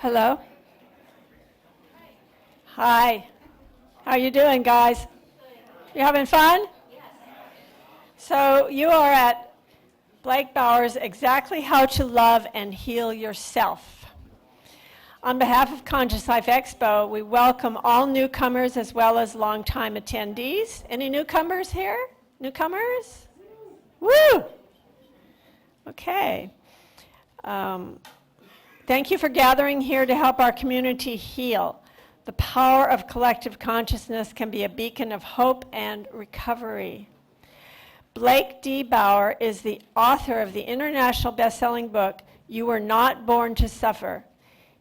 Hello. Hi. How you doing, guys? You having fun? So you are at Blake Bauer's Exactly How to Love and Heal Yourself. On behalf of Conscious Life Expo, we welcome all newcomers as well as longtime attendees. Any newcomers here? Newcomers? Woo! Okay. Thank you for gathering here to help our community heal. The power of collective consciousness can be a beacon of hope and recovery. Blake D. Bauer is the author of the international best-selling book, You Were Not Born to Suffer.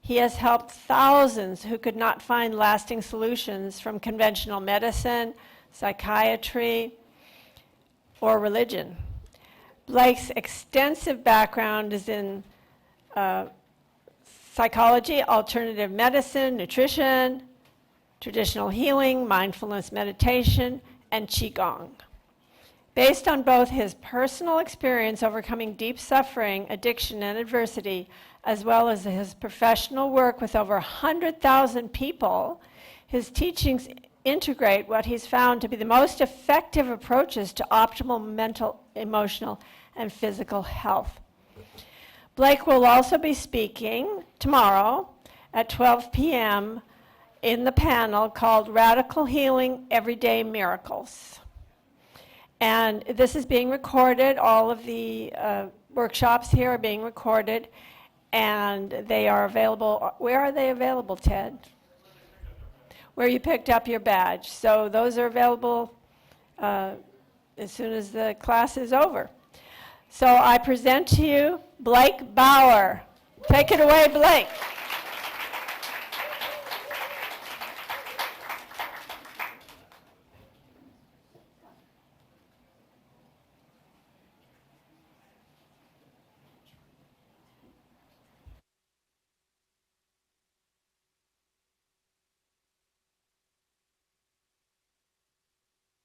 He has helped thousands who could not find lasting solutions from conventional medicine, psychiatry, or religion. Blake's extensive background is in psychology, alternative medicine, nutrition, traditional healing, mindfulness meditation, and Qigong. Based on both his personal experience overcoming deep suffering, addiction, and adversity, as well as his professional work with over 100,000 people, his teachings integrate what he's found to be the most effective approaches to optimal mental, emotional, and physical health. Blake will also be speaking tomorrow at 12 p.m. in the panel called Radical Healing Everyday Miracles. And this is being recorded. All of the workshops here are being recorded, and they are available. Where are they available, Ted? Where you picked up your badge. So those are available as soon as the class is over. So I present to you Blake Bauer. Take it away, Blake.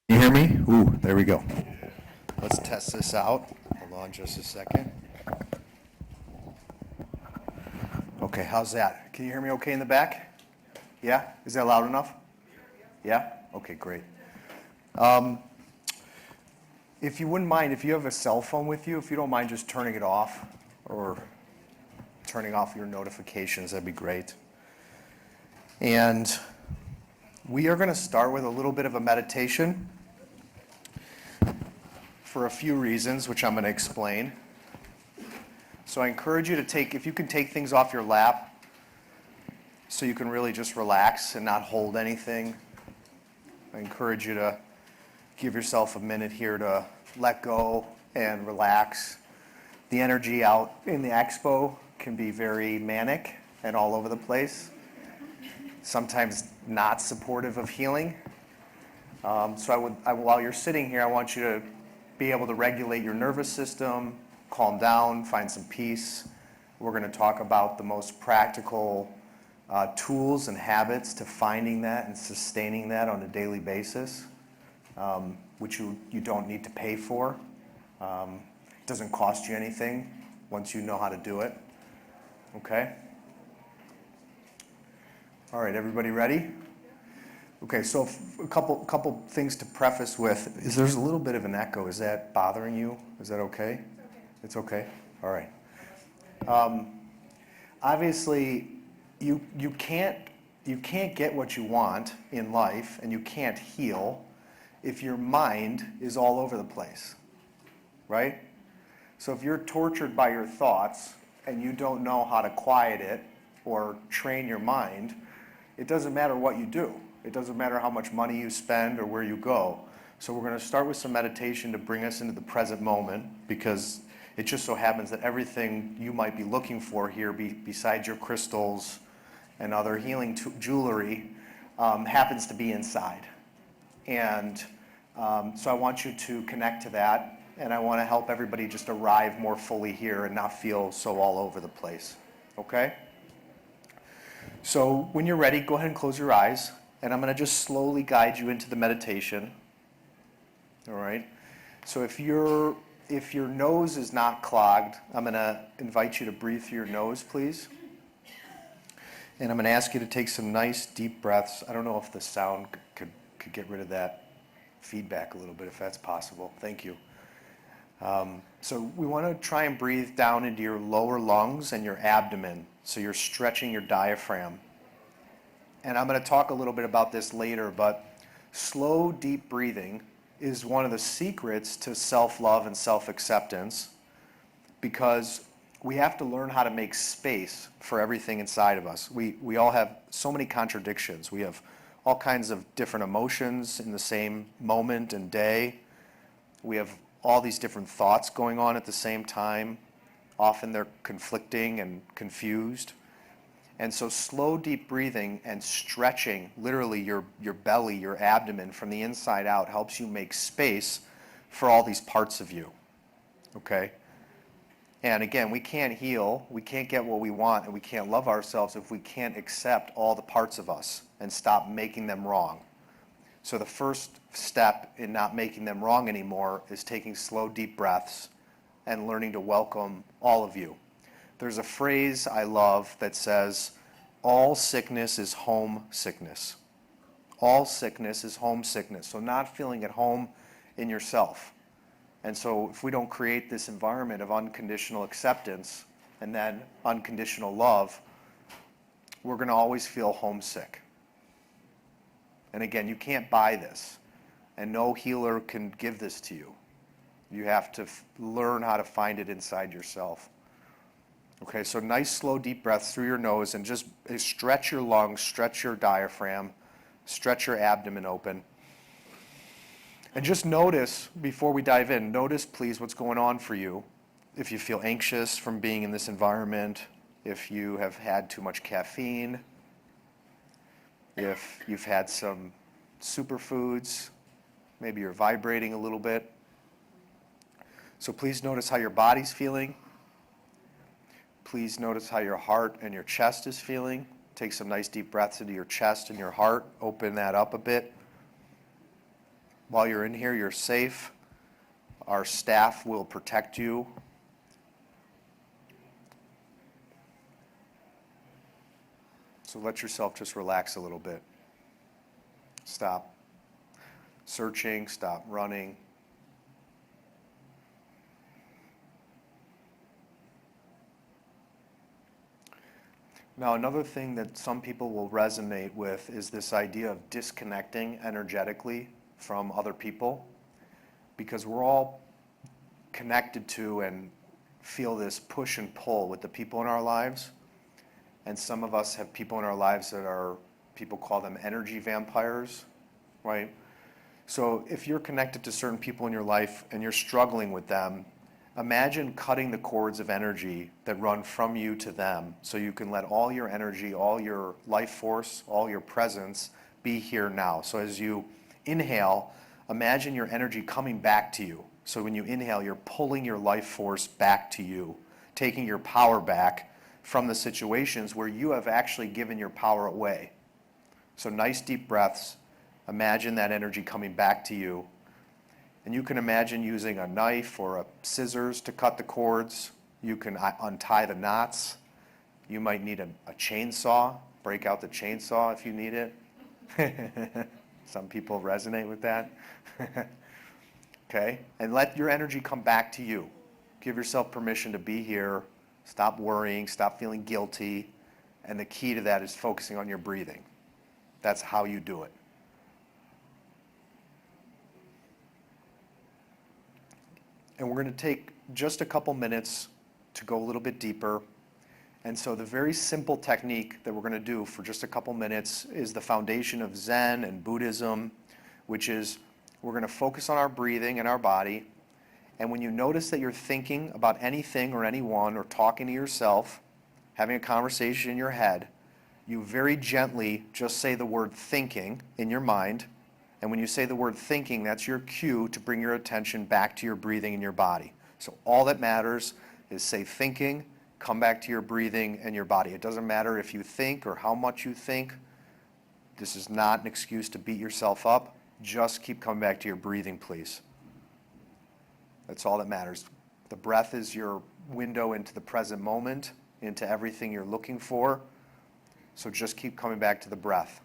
You hear me? Ooh, there we go. Let's test this out. Hold on just a second. Okay, how's that? Can you hear me okay in the back? Yeah? Is that loud enough? Yeah? Okay, great. If you wouldn't mind, if you have a cell phone with you, if you don't mind just turning it off or turning off your notifications, that'd be great. And we are going to start with a little bit of a meditation for a few reasons, which I'm going to explain. So I encourage you to take, if you can take things off your lap so you can really just relax and not hold anything. I encourage you to give yourself a minute here to let go and relax. The energy out in the expo can be very manic and all over the place, sometimes not supportive of healing. So while you're sitting here, I want you to be able to regulate your nervous system, calm down, find some peace. We're going to talk about the most practical tools and habits to finding that and sustaining that on a daily basis, which you don't need to pay for. It doesn't cost you anything once you know how to do it. Okay? All right, everybody ready? Okay, so a couple things to preface with. There's a little bit of an echo. Is that bothering you? Is that okay? It's okay? All right. Obviously, you can't get what you want in life, and you can't heal if your mind is all over the place, right? So if you're tortured by your thoughts and you don't know how to quiet it or train your mind, it doesn't matter what you do. It doesn't matter how much money you spend or where you go. So we're going to start with some meditation to bring us into the present moment, because it just so happens that everything you might be looking for here, besides your crystals and other healing jewelry, happens to be inside. And so I want you to connect to that, and I want to help everybody just arrive more fully here and not feel so all over the place. Okay? So when you're ready, go ahead and close your eyes, and I'm going to just slowly guide you into the meditation. All right? So if your nose is not clogged, I'm going to invite you to breathe through your nose, please. And I'm going to ask you to take some nice deep breaths. I don't know if the sound could get rid of that feedback a little bit, if that's possible. Thank you. So we want to try and breathe down into your lower lungs and your abdomen. So you're stretching your diaphragm. And I'm going to talk a little bit about this later, but slow, deep breathing is one of the secrets to self-love and self-acceptance, because we have to learn how to make space for everything inside of us. We all have so many contradictions. We have all kinds of different emotions in the same moment and day. We have all these different thoughts going on at the same time. Often they're conflicting and confused. And so slow, deep breathing and stretching, literally your belly, your abdomen from the inside out, helps you make space for all these parts of you, okay? And again, we can't heal, we can't get what we want, and we can't love ourselves if we can't accept all the parts of us and stop making them wrong. So the first step in not making them wrong anymore is taking slow, deep breaths and learning to welcome all of you. There's a phrase I love that says, all sickness is home sickness. All sickness is home sickness. So not feeling at home in yourself. And so if we don't create this environment of unconditional acceptance and then unconditional love, we're going to always feel homesick. And again, you can't buy this. And no healer can give this to you. You have to learn how to find it inside yourself. Okay, so nice, slow, deep breaths through your nose, and just stretch your lungs, stretch your diaphragm, stretch your abdomen open. And just notice, before we dive in, notice please what's going on for you. If you feel anxious from being in this environment, if you have had too much caffeine, if you've had some superfoods, maybe you're vibrating a little bit. So please notice how your body's feeling. Please notice how your heart and your chest is feeling. Take some nice deep breaths into your chest and your heart. Open that up a bit. While you're in here, you're safe. Our staff will protect you. So let yourself just relax a little bit. Stop searching, stop running. Now, another thing that some people will resonate with is this idea of disconnecting energetically from other people, because we're all connected to and feel this push and pull with the people in our lives. And some of us have people in our lives that are, people call them energy vampires, right? So if you're connected to certain people in your life and you're struggling with them, imagine cutting the cords of energy that run from you to them, so you can let all your energy, all your life force, all your presence be here now. So as you inhale, imagine your energy coming back to you. So when you inhale, you're pulling your life force back to you, taking your power back from the situations where you have actually given your power away. So nice deep breaths. Imagine that energy coming back to you. And you can imagine using a knife or a scissors to cut the cords. You can untie the knots. You might need a chainsaw. Break out the chainsaw if you need it. Some people resonate with that. Okay? And let your energy come back to you. Give yourself permission to be here. Stop worrying. Stop feeling guilty. And the key to that is focusing on your breathing. That's how you do it. And we're going to take just a couple minutes to go a little bit deeper. And so the very simple technique that we're going to do for just a couple minutes is the foundation of Zen and Buddhism, which is we're going to focus on our breathing and our body. And when you notice that you're thinking about anything or anyone or talking to yourself, having a conversation in your head, you very gently just say the word thinking in your mind. And when you say the word thinking, that's your cue to bring your attention back to your breathing and your body. So all that matters is say thinking, come back to your breathing and your body. It doesn't matter if you think or how much you think. This is not an excuse to beat yourself up. Just keep coming back to your breathing, please. That's all that matters. The breath is your window into the present moment, into everything you're looking for. So just keep coming back to the breath.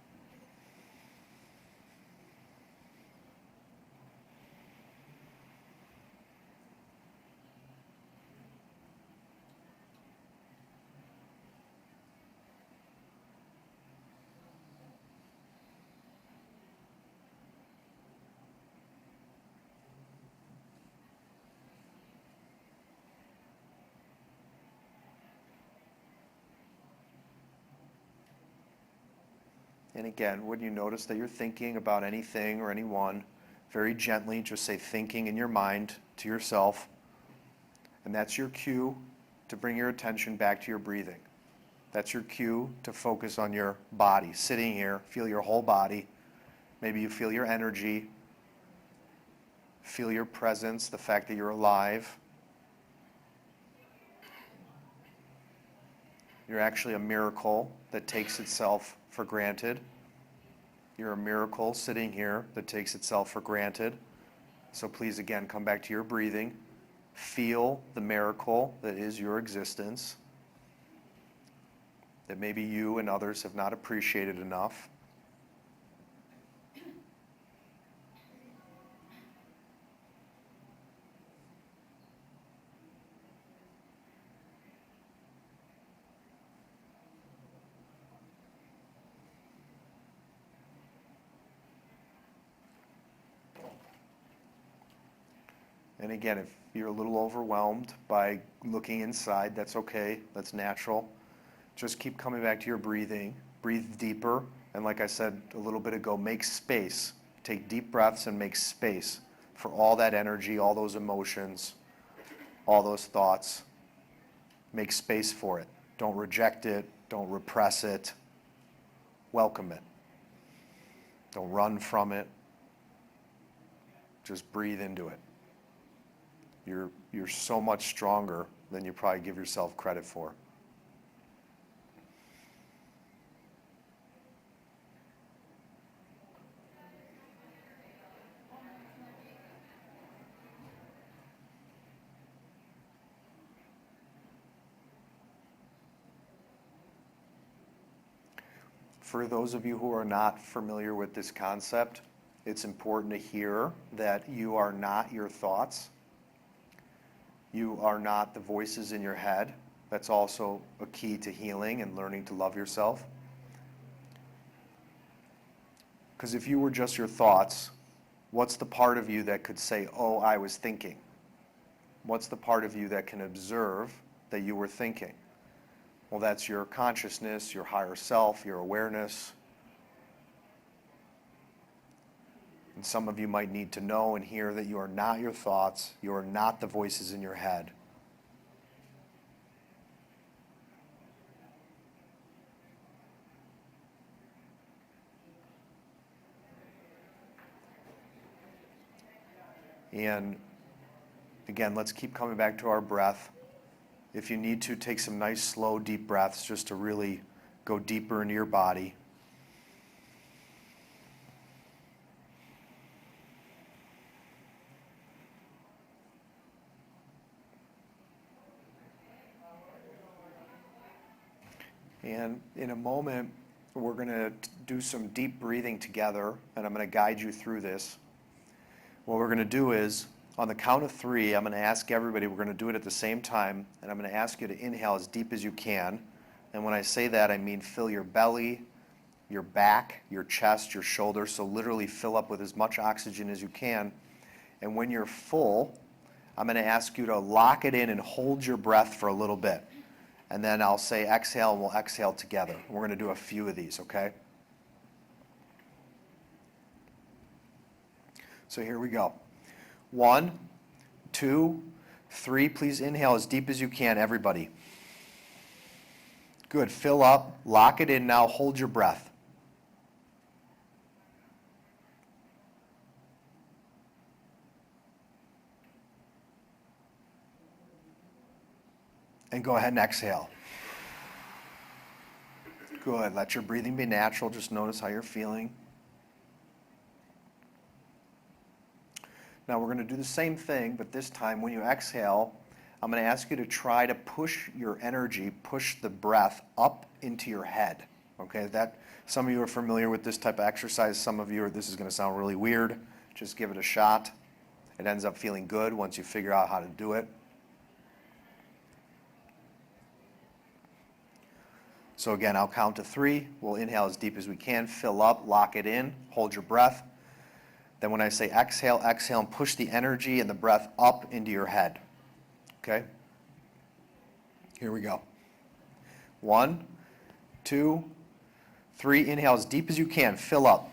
And again, when you notice that you're thinking about anything or anyone, very gently just say thinking in your mind to yourself. And that's your cue to bring your attention back to your breathing. That's your cue to focus on your body. Sitting here, feel your whole body. Maybe you feel your energy. Feel your presence, the fact that you're alive. You're actually a miracle that takes itself for granted. You're a miracle sitting here that takes itself for granted. So please, again, come back to your breathing. Feel the miracle that is your existence, that maybe you and others have not appreciated enough. And again, if you're a little overwhelmed by looking inside, that's okay. That's natural. Just keep coming back to your breathing. Breathe deeper. And like I said a little bit ago, make space. Take deep breaths and make space for all that energy, all those emotions, all those thoughts. Make space for it. Don't reject it. Don't repress it. Welcome it. Don't run from it. Just breathe into it. You're so much stronger than you probably give yourself credit for. For those of you who are not familiar with this concept, it's important to hear that you are not your thoughts. You are not the voices in your head. That's also a key to healing and learning to love yourself. Because if you were just your thoughts, what's the part of you that could say, oh, I was thinking? What's the part of you that can observe that you were thinking? Well, that's your consciousness, your higher self, your awareness. And some of you might need to know and hear that you are not your thoughts, you are not the voices in your head. And again, let's keep coming back to our breath. If you need to, take some nice, slow, deep breaths just to really go deeper into your body. And in a moment, we're going to do some deep breathing together, and I'm going to guide you through this. What we're going to do is, on the count of 3, I'm going to ask everybody, we're going to do it at the same time, and I'm going to ask you to inhale as deep as you can. And when I say that, I mean fill your belly, your back, your chest, your shoulders, so literally fill up with as much oxygen as you can. And when you're full, I'm going to ask you to lock it in and hold your breath for a little bit. And then I'll say exhale, and we'll exhale together. We're going to do a few of these, okay? So here we go. 1, 2, 3. Please inhale as deep as you can, everybody. Good. Fill up. Lock it in now. Hold your breath. And go ahead and exhale. Good. Let your breathing be natural. Just notice how you're feeling. Now we're going to do the same thing, but this time when you exhale, I'm going to ask you to try to push your energy, push the breath up into your head. Okay, some of you are familiar with this type of exercise. Some of you this is going to sound really weird. Just give it a shot. It ends up feeling good once you figure out how to do it. So again, I'll count to 3. We'll inhale as deep as we can, fill up, lock it in, hold your breath. Then when I say exhale, exhale and push the energy and the breath up into your head. Okay? Here we go. 1, 2, 3. Inhale as deep as you can, fill up.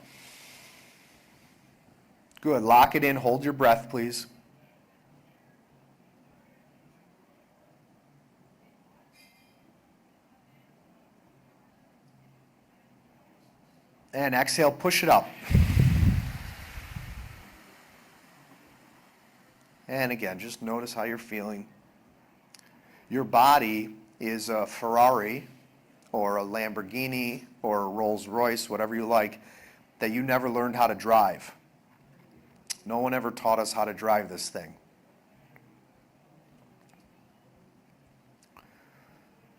Good. Lock it in, hold your breath, please. And exhale, push it up. And again, just notice how you're feeling. Your body is a Ferrari or a Lamborghini or a Rolls Royce, whatever you like, that you never learned how to drive. No one ever taught us how to drive this thing.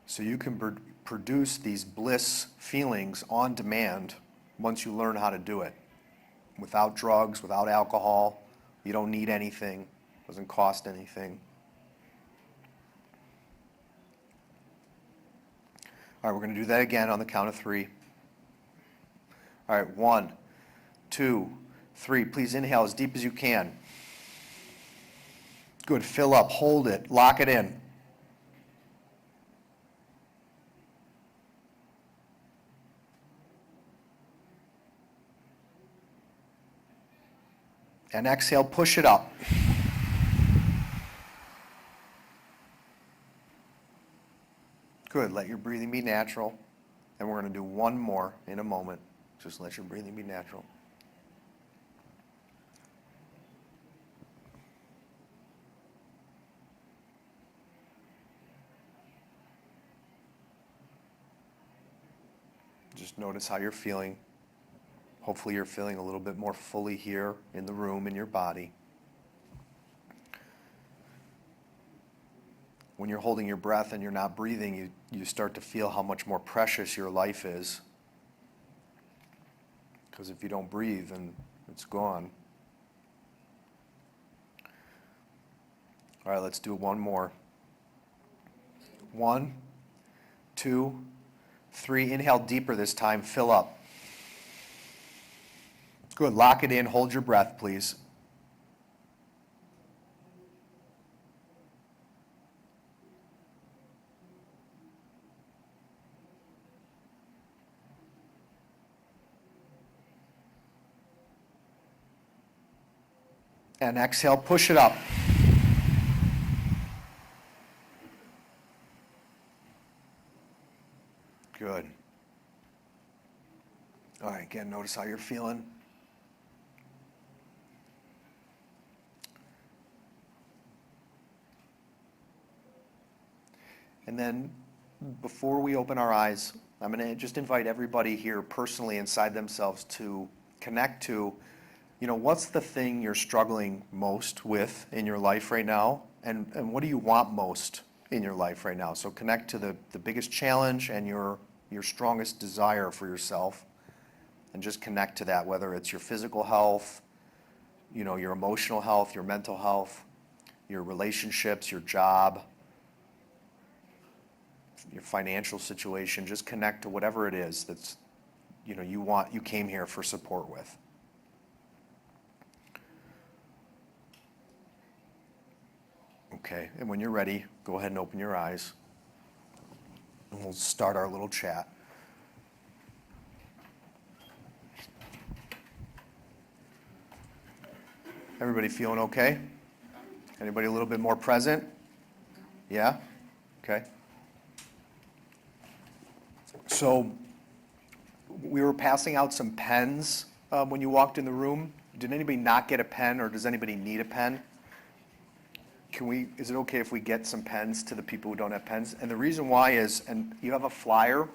So you can produce these bliss feelings on demand once you learn how to do it. Without drugs, without alcohol. You don't need anything. Doesn't cost anything. All right, we're going to do that again on the count of 3. All right, 1, 2, 3. Please inhale as deep as you can. Good. Fill up. Hold it. Lock it in. And exhale, push it up. Good. Let your breathing be natural. And we're going to do one more in a moment. Just let your breathing be natural. Just notice how you're feeling. Hopefully you're feeling a little bit more fully here in the room, in your body. When you're holding your breath and you're not breathing, you start to feel how much more precious your life is. Because if you don't breathe, then it's gone. All right, let's do one more. 1, 2, 3. Inhale deeper this time. Fill up. Good. Lock it in. Hold your breath, please. And exhale, push it up. Good. All right, again, notice how you're feeling. And then before we open our eyes, I'm going to just invite everybody here personally inside themselves to connect to, what's the thing you're struggling most with in your life right now, and what do you want most in your life right now? So connect to the biggest challenge and your strongest desire for yourself, and just connect to that, whether it's your physical health, your emotional health, your mental health, your relationships, your job, your financial situation. Just connect to whatever it is that's, you came here for support with. Okay, and when you're ready, go ahead and open your eyes, and we'll start our little chat. Everybody feeling okay? Anybody a little bit more present? Yeah? Okay. So we were passing out some pens when you walked in the room. Did anybody not get a pen, or does anybody need a pen? Is it okay if we get some pens to the people who don't have pens? And the reason why is, and you have a flyer,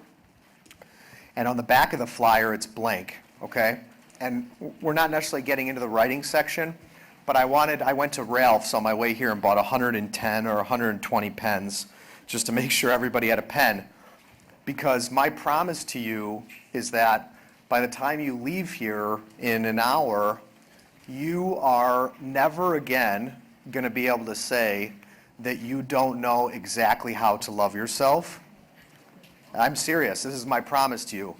and on the back of the flyer it's blank, okay? And we're not necessarily getting into the writing section, but I went to Ralph's on my way here and bought 110 or 120 pens just to make sure everybody had a pen. Because my promise to you is that by the time you leave here in an hour, you are never again going to be able to say that you don't know exactly how to love yourself. I'm serious. This is my promise to you.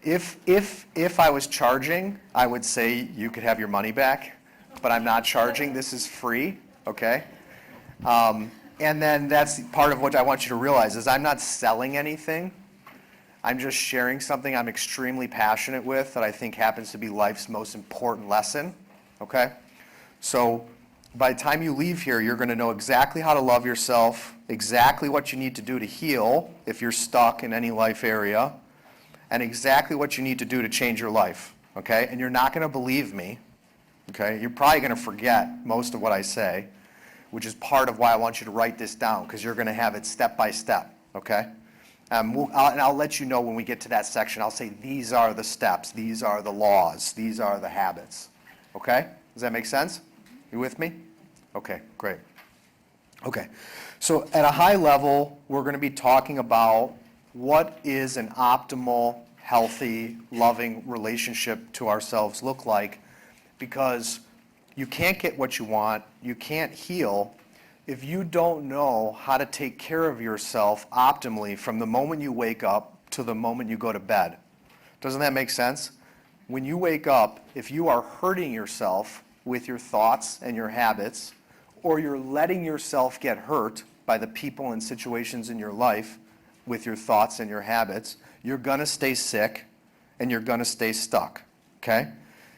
If I was charging, I would say you could have your money back, but I'm not charging. This is free, okay? And then that's part of what I want you to realize is I'm not selling anything. I'm just sharing something I'm extremely passionate with that I think happens to be life's most important lesson, okay? So by the time you leave here, you're going to know exactly how to love yourself, exactly what you need to do to heal if you're stuck in any life area, and exactly what you need to do to change your life, okay? And you're not going to believe me, okay? You're probably going to forget most of what I say, which is part of why I want you to write this down, because you're going to have it step by step, okay? And I'll let you know when we get to that section. I'll say these are the steps, these are the laws, these are the habits, okay? Does that make sense? You with me? Okay, great. Okay, so at a high level, we're going to be talking about what is an optimal, healthy, loving relationship to ourselves look like, because you can't get what you want, you can't heal if you don't know how to take care of yourself optimally from the moment you wake up to the moment you go to bed. Doesn't that make sense? When you wake up, if you are hurting yourself with your thoughts and your habits, or you're letting yourself get hurt by the people and situations in your life with your thoughts and your habits, you're going to stay sick and you're going to stay stuck, okay?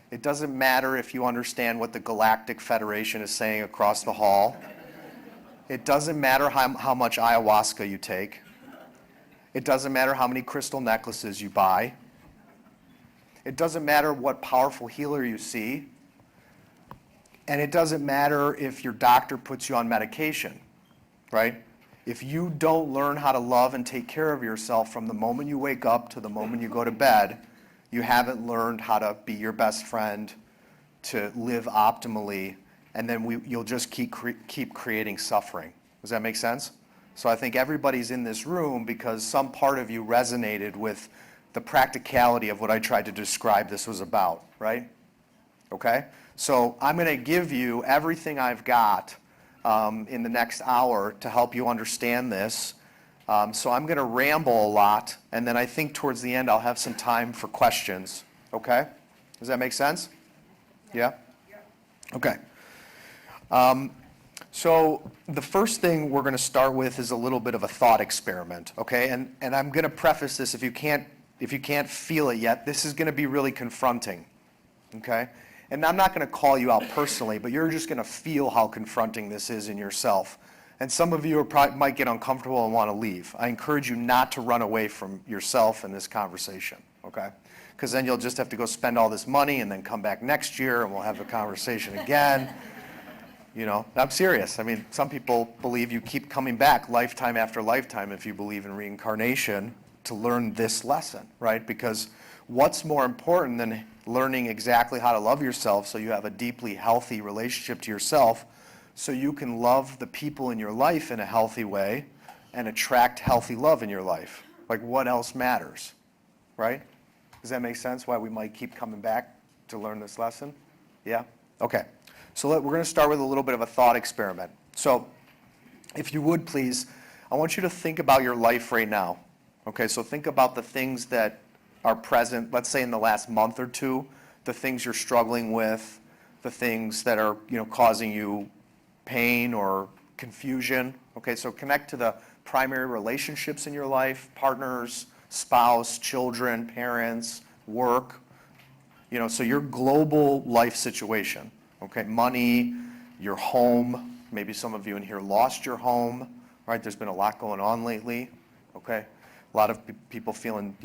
It doesn't matter if you understand what the Galactic Federation is saying across the hall. It doesn't matter how much ayahuasca you take. It doesn't matter how many crystal necklaces you buy. It doesn't matter what powerful healer you see. And it doesn't matter if your doctor puts you on medication, right? If you don't learn how to love and take care of yourself from the moment you wake up to the moment you go to bed, you haven't learned how to be your best friend, to live optimally, and then you'll just keep creating suffering. Does that make sense? So I think everybody's in this room because some part of you resonated with the practicality of what I tried to describe this was about, right? Okay? So I'm going to give you everything I've got in the next hour to help you understand this. So I'm going to ramble a lot, and then I think towards the end I'll have some time for questions. Okay? Does that make sense? Yeah? Okay. So the first thing we're going to start with is a little bit of a thought experiment. Okay? And I'm going to preface this, if you can't feel it yet, this is going to be really confronting. Okay? And I'm not going to call you out personally, but you're just going to feel how confronting this is in yourself. And some of you might get uncomfortable and want to leave. I encourage you not to run away from yourself in this conversation, okay? Because then you'll just have to go spend all this money and then come back next year and we'll have a conversation again. You know, I'm serious. I mean, some people believe you keep coming back lifetime after lifetime if you believe in reincarnation to learn this lesson, right? Because what's more important than learning exactly how to love yourself so you have a deeply healthy relationship to yourself so you can love the people in your life in a healthy way and attract healthy love in your life? Like, what else matters, right? Does that make sense why we might keep coming back to learn this lesson? Yeah? Okay. So we're going to start with a little bit of a thought experiment. So if you would, please, I want you to think about your life right now. Okay, so think about the things that are present, let's say in the last month or two, the things you're struggling with, the things that are, causing you pain or confusion. Okay, so connect to the primary relationships in your life, partners, spouse, children, parents, work, so your global life situation, okay, money, your home, maybe some of you in here lost your home, right? There's been a lot going on lately, okay? A lot of people feeling,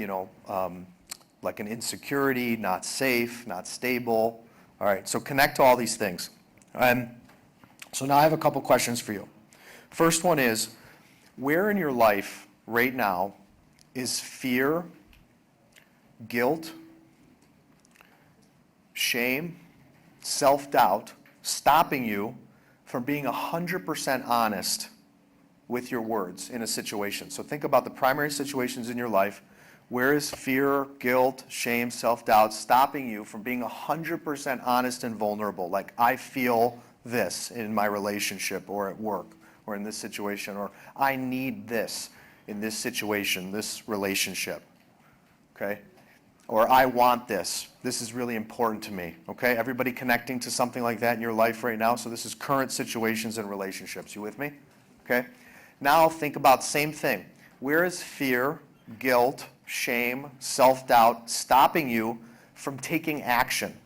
like an insecurity, not safe, not stable. All right, so connect to all these things. So now I have a couple questions for you. First one is, where in your life right now is fear, guilt, shame, self-doubt stopping you from being 100% honest with your words in a situation. So think about the primary situations in your life. Where is fear, guilt, shame, self-doubt stopping you from being 100% honest and vulnerable? Like, I feel this in my relationship or at work or in this situation, or I need this in this situation, this relationship, okay? Or I want this. This is really important to me, okay? Everybody connecting to something like that in your life right now? So this is current situations and relationships. You with me? Okay? Now think about same thing. Where is fear, guilt, shame, self-doubt stopping you from taking action,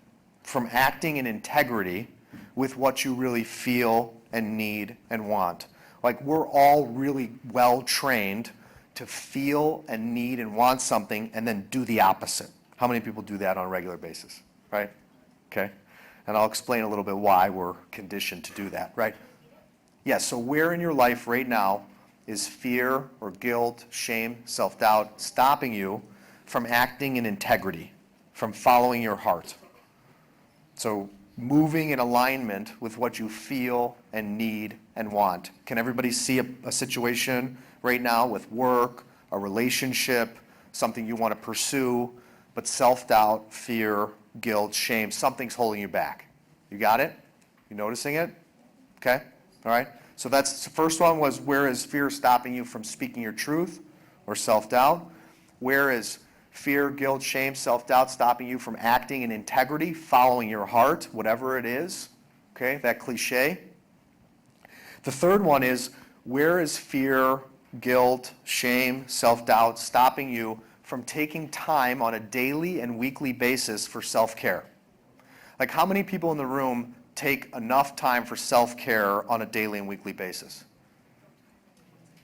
from acting in integrity with what you really feel and need and want? Like, we're all really well trained to feel and need and want something and then do the opposite. How many people do that on a regular basis, right? Okay? And I'll explain a little bit why we're conditioned to do that, right? Yeah, so where in your life right now is fear or guilt, shame, self-doubt stopping you from acting in integrity, from following your heart? So moving in alignment with what you feel and need and want. Can everybody see a situation right now with work, a relationship, something you want to pursue, but self-doubt, fear, guilt, shame, something's holding you back? You got it? You noticing it? Okay? All right? So that's the first one was, where is fear stopping you from speaking your truth or self-doubt? Where is fear, guilt, shame, self-doubt stopping you from acting in integrity, following your heart, whatever it is? Okay, that cliche. The third one is, where is fear, guilt, shame, self-doubt stopping you from taking time on a daily and weekly basis for self-care? Like, how many people in the room take enough time for self-care on a daily and weekly basis?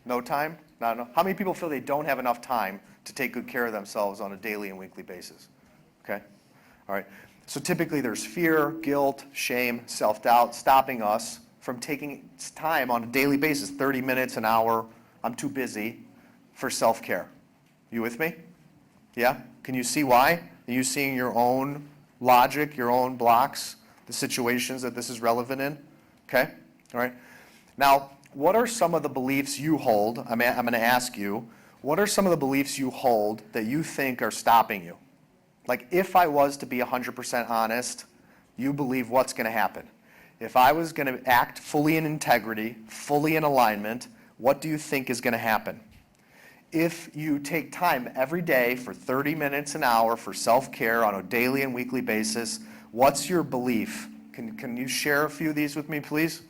No time? Not enough? How many people feel they don't have enough time to take good care of themselves on a daily and weekly basis? Okay? All right. So typically there's fear, guilt, shame, self-doubt stopping us from taking time on a daily basis, 30 minutes, an hour, I'm too busy, for self-care. You with me? Yeah? Can you see why? Are you seeing your own logic, your own blocks, the situations that this is relevant in? Okay? All right. Now, what are some of the beliefs you hold? I'm going to ask you, what are some of the beliefs you hold that you think are stopping you? Like, if I was to be 100% honest, you believe what's going to happen? If I was going to act fully in integrity, fully in alignment, what do you think is going to happen? If you take time every day for 30 minutes, an hour for self-care on a daily and weekly basis, what's your belief? Can you share a few of these with me, please?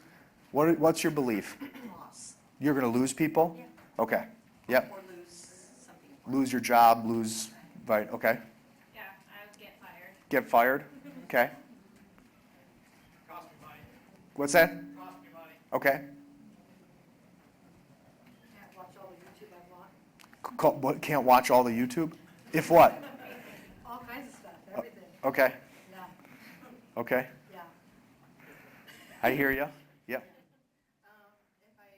What's your belief? Loss. You're going to lose people? Yeah. Okay. Yep. Or lose something. Lose your job, right, okay. Yeah, I would get fired. Get fired? Okay. Cost me money. What's that? Cost me money. Okay. Can't watch all the YouTube I want. What, can't watch all the YouTube? If what? All kinds of stuff, everything. Okay. Yeah, Okay. yeah. I hear you. Yep. If I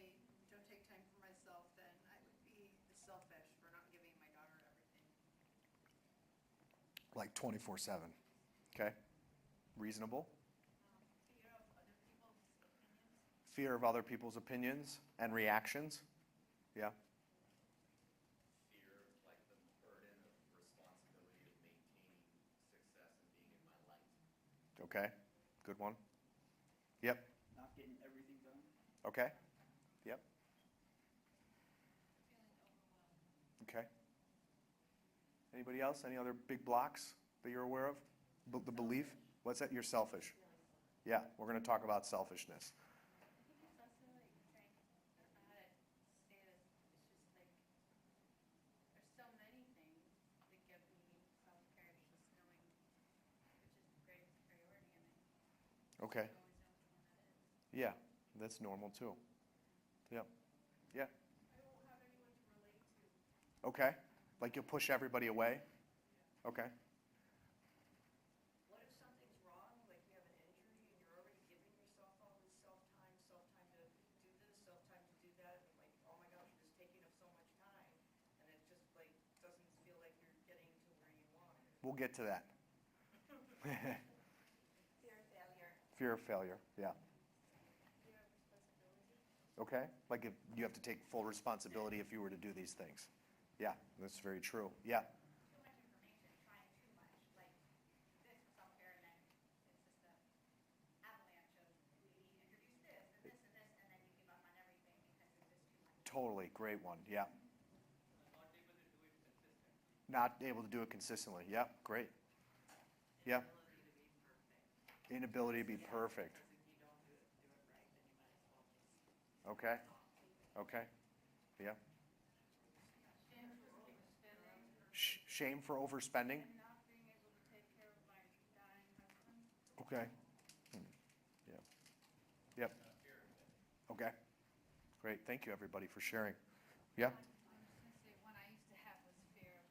don't take time for myself, then I would be selfish for not giving my daughter everything. Like 24/7. Okay. Reasonable. Fear of other people's opinions. Fear of other people's opinions and reactions. Yeah. Fear, like the burden of responsibility of maintaining success and being in my light. Okay. Good one. Yep. Not getting everything done. Okay. Yep. Okay. Anybody else? Any other big blocks that you're aware of? The belief? What's that? You're selfish. Yeah, we're going to talk about selfishness. It's also like trying, I don't know how to say this, it's just like, there's so many things that give me self-care, it's just knowing which is the greatest priority and I Okay. always know which one that is. Yeah, that's normal too. Yep. Yeah. I don't have anyone to relate to. Okay. Like you'll push everybody away? Okay. What if something's wrong, like you have an injury and you're already giving yourself all this self-time to do this, self-time to do that, and like, oh my gosh, you're just taking up so much time, and it just like doesn't feel like you're getting to where you want. We'll get to that. Fear of failure. Fear of failure. Yeah. Fear of responsibility. Okay? Like if you have to take full responsibility if you were to do these things. Yeah, that's very true. Yeah. Too much information, trying too much, like this for self-care, and then it's just a avalanche of, we introduce this, and this, and this, and then you give up on everything because it's just too much. Totally. Great one. Yeah. Not able to do it consistently. Not able to do it consistently. Yeah, great. Yeah. Inability to be perfect. Okay. Okay. Yeah. Shame for overspending. And not being able to take care of my dying husband. Okay. Yeah. Yep. Okay. Great. Thank you, everybody, for sharing. Yeah. I was just gonna say, one I used to have was fear of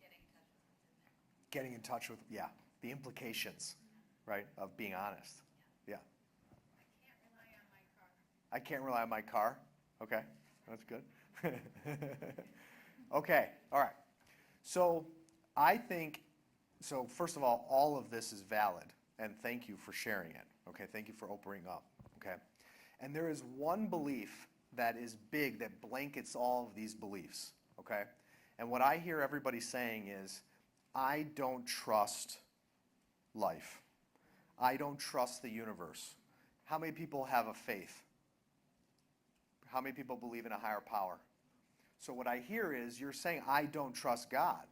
getting in touch with what's in there. Getting in touch with, yeah, the implications, right, of being honest. Yeah. I can't rely on my car. I can't rely on my car. Okay, that's good. Okay, all right. So I think, so first of all of this is valid, and thank you for sharing it. Okay, thank you for opening up. Okay, and there is one belief that is big that blankets all of these beliefs. Okay, and what I hear everybody saying is, I don't trust life. I don't trust the universe. How many people have a faith? How many people believe in a higher power? So what I hear is you're saying, I don't trust God,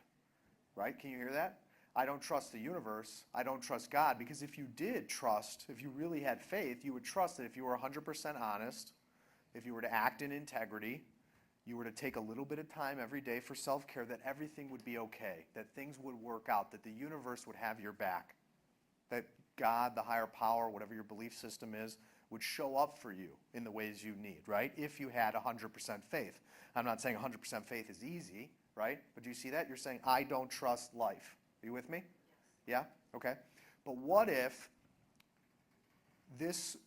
right? Can you hear that? I don't trust the universe. I don't trust God. Because if you did trust, if you really had faith, you would trust that if you were 100% honest, if you were to act in integrity, you were to take a little bit of time every day for self-care, that everything would be okay, that things would work out, that the universe would have your back, that God, the higher power, whatever your belief system is, would show up for you in the ways you need, right? If you had 100% faith. I'm not saying 100% faith is easy, right? But do you see that? You're saying, I don't trust life. Are you with me? Yes. Yeah? Okay. But what if this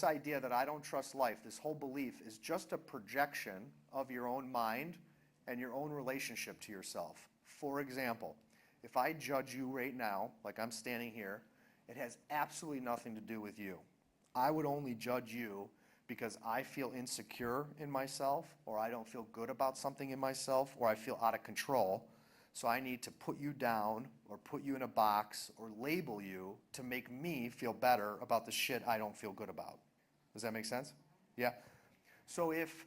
idea that I don't trust life, this whole belief, is just a projection of your own mind and your own relationship to yourself? For example, if I judge you right now, like I'm standing here, it has absolutely nothing to do with you. I would only judge you because I feel insecure in myself, or I don't feel good about something in myself, or I feel out of control. So I need to put you down or put you in a box or label you to make me feel better about the shit I don't feel good about. Does that make sense? Yeah. So if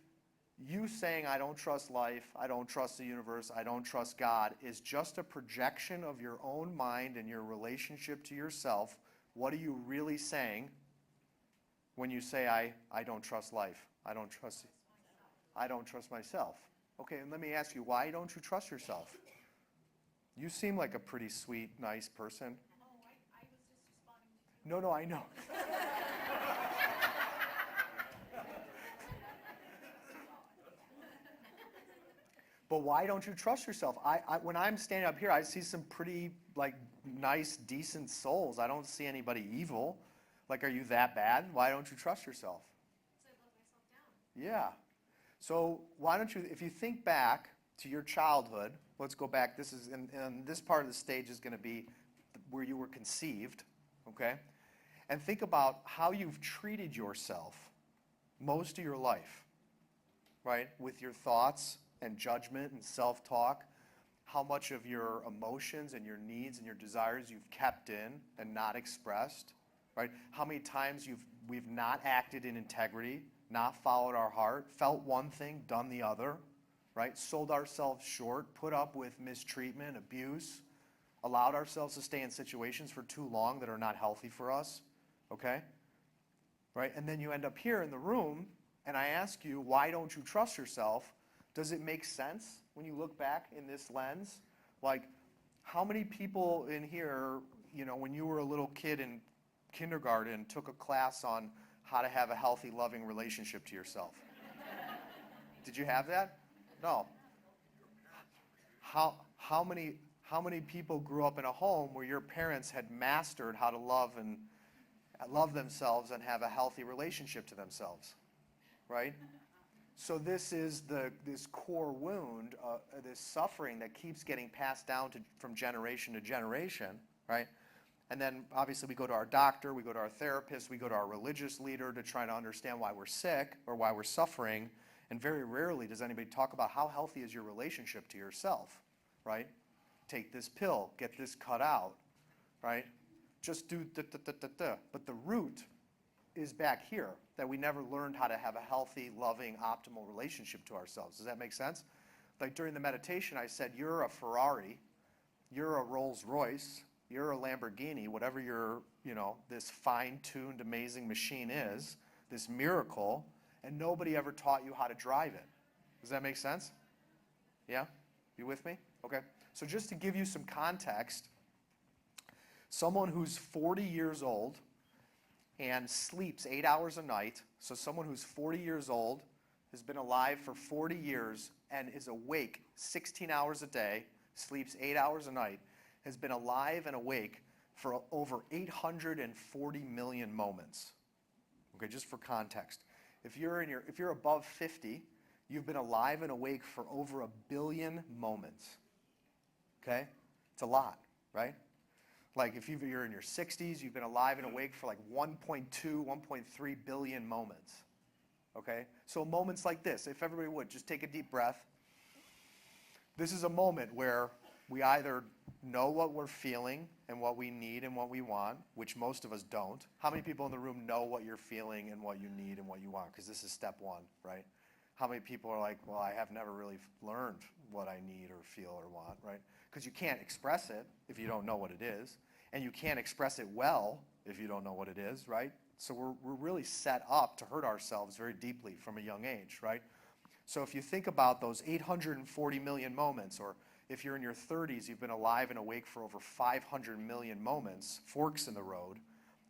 you saying I don't trust life, I don't trust the universe, I don't trust God is just a projection of your own mind and your relationship to yourself, what are you really saying when you say I don't trust life? I don't trust myself. Okay, and let me ask you, why don't you trust yourself? You seem like a pretty sweet, nice person. Oh, I was just responding to you. No, I know. But why don't you trust yourself? When I'm standing up here, I see some pretty, like, nice, decent souls. I don't see anybody evil. Like, are you that bad? Why don't you trust yourself? Because I let myself down. Yeah. So why don't you, if you think back to your childhood, let's go back, this is, and this part of the stage is going to be where you were conceived, okay? And think about how you've treated yourself most of your life, right? With your thoughts and judgment and self-talk, how much of your emotions and your needs and your desires you've kept in and not expressed, right? How many times we've not acted in integrity, not followed our heart, felt one thing, done the other, right? Sold ourselves short, put up with mistreatment, abuse, allowed ourselves to stay in situations for too long that are not healthy for us, okay? Right? And then you end up here in the room, and I ask you, why don't you trust yourself? Does it make sense when you look back in this lens? Like, how many people in here, you know, when you were a little kid in kindergarten, took a class on how to have a healthy, loving relationship to yourself? Did you have that? No. How many people grew up in a home where your parents had mastered how to love themselves and have a healthy relationship to themselves, right? So this is this core wound, this suffering that keeps getting passed down from generation to generation, right? And then obviously we go to our doctor, we go to our therapist, we go to our religious leader to try to understand why we're sick or why we're suffering. And very rarely does anybody talk about how healthy is your relationship to yourself, right? Take this pill, get this cut out, right? Just do da-da-da-da-da. But the root is back here, that we never learned how to have a healthy, loving, optimal relationship to ourselves. Does that make sense? Like during the meditation, I said, you're a Ferrari, you're a Rolls Royce, you're a Lamborghini, whatever your, this fine-tuned, amazing machine is, this miracle, and nobody ever taught you how to drive it. Does that make sense? Yeah? You with me? Okay. So just to give you some context, someone who's 40 years old and sleeps 8 hours a night, so someone who's 40 years old, has been alive for 40 years and is awake 16 hours a day, sleeps 8 hours a night, has been alive and awake for over 840 million moments. Okay, just for context. If you're above 50, you've been alive and awake for over 1 billion moments. Okay? It's a lot, right? Like if you're in your 60s, you've been alive and awake for like 1.2, 1.3 billion moments. Okay? So moments like this, if everybody would, just take a deep breath. This is a moment where we either know what we're feeling and what we need and what we want, which most of us don't. How many people in the room know what you're feeling and what you need and what you want? Because this is step one, right? How many people are like, well, I have never really learned what I need or feel or want, right? Because you can't express it if you don't know what it is. And you can't express it well if you don't know what it is, right? So we're really set up to hurt ourselves very deeply from a young age, right? So if you think about those 840 million moments, or if you're in your 30s, you've been alive and awake for over 500 million moments, forks in the road,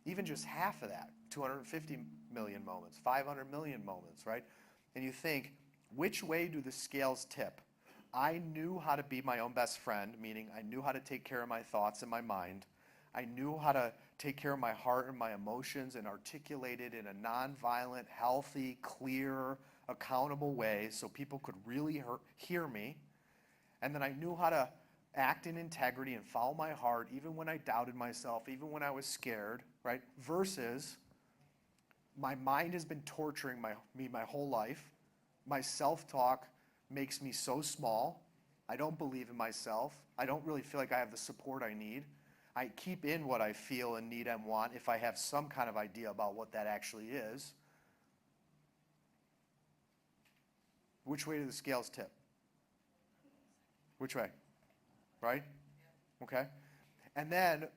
even just half of that, 250 million moments, 500 million moments, right? And you think, which way do the scales tip? I knew how to be my own best friend, meaning I knew how to take care of my thoughts and my mind. I knew how to take care of my heart and my emotions and articulate it in a nonviolent, healthy, clear, accountable way so people could really hear me. And then I knew how to act in integrity and follow my heart even when I doubted myself, even when I was scared, right? Versus my mind has been torturing me my whole life. My self-talk makes me so small. I don't believe in myself. I don't really feel like I have the support I need. I keep in what I feel and need and want if I have some kind of idea about what that actually is. Which way do the scales tip? Which way? Right? Okay. And then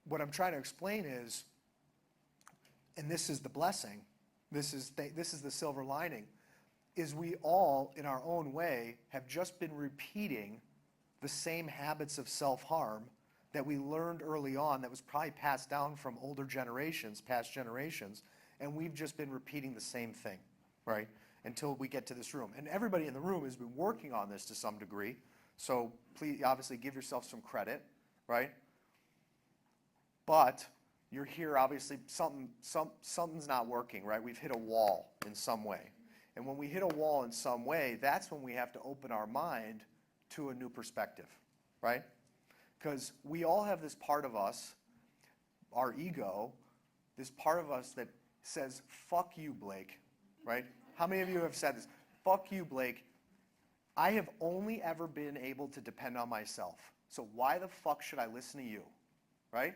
what I'm trying to explain is, and this is the blessing, this is the silver lining, is we all, in our own way, have just been repeating the same habits of self-harm that we learned early on that was probably passed down from older generations, past generations, and we've just been repeating the same thing, right, until we get to this room. And everybody in the room has been working on this to some degree, so please, obviously, give yourself some credit, right? But you're here, obviously, something's not working, right? We've hit a wall in some way. And when we hit a wall in some way, that's when we have to open our mind to a new perspective, right? Because we all have this part of us, our ego, this part of us that says, fuck you, Blake, right? How many of you have said this? Fuck you, Blake. I have only ever been able to depend on myself. So why the fuck should I listen to you, right?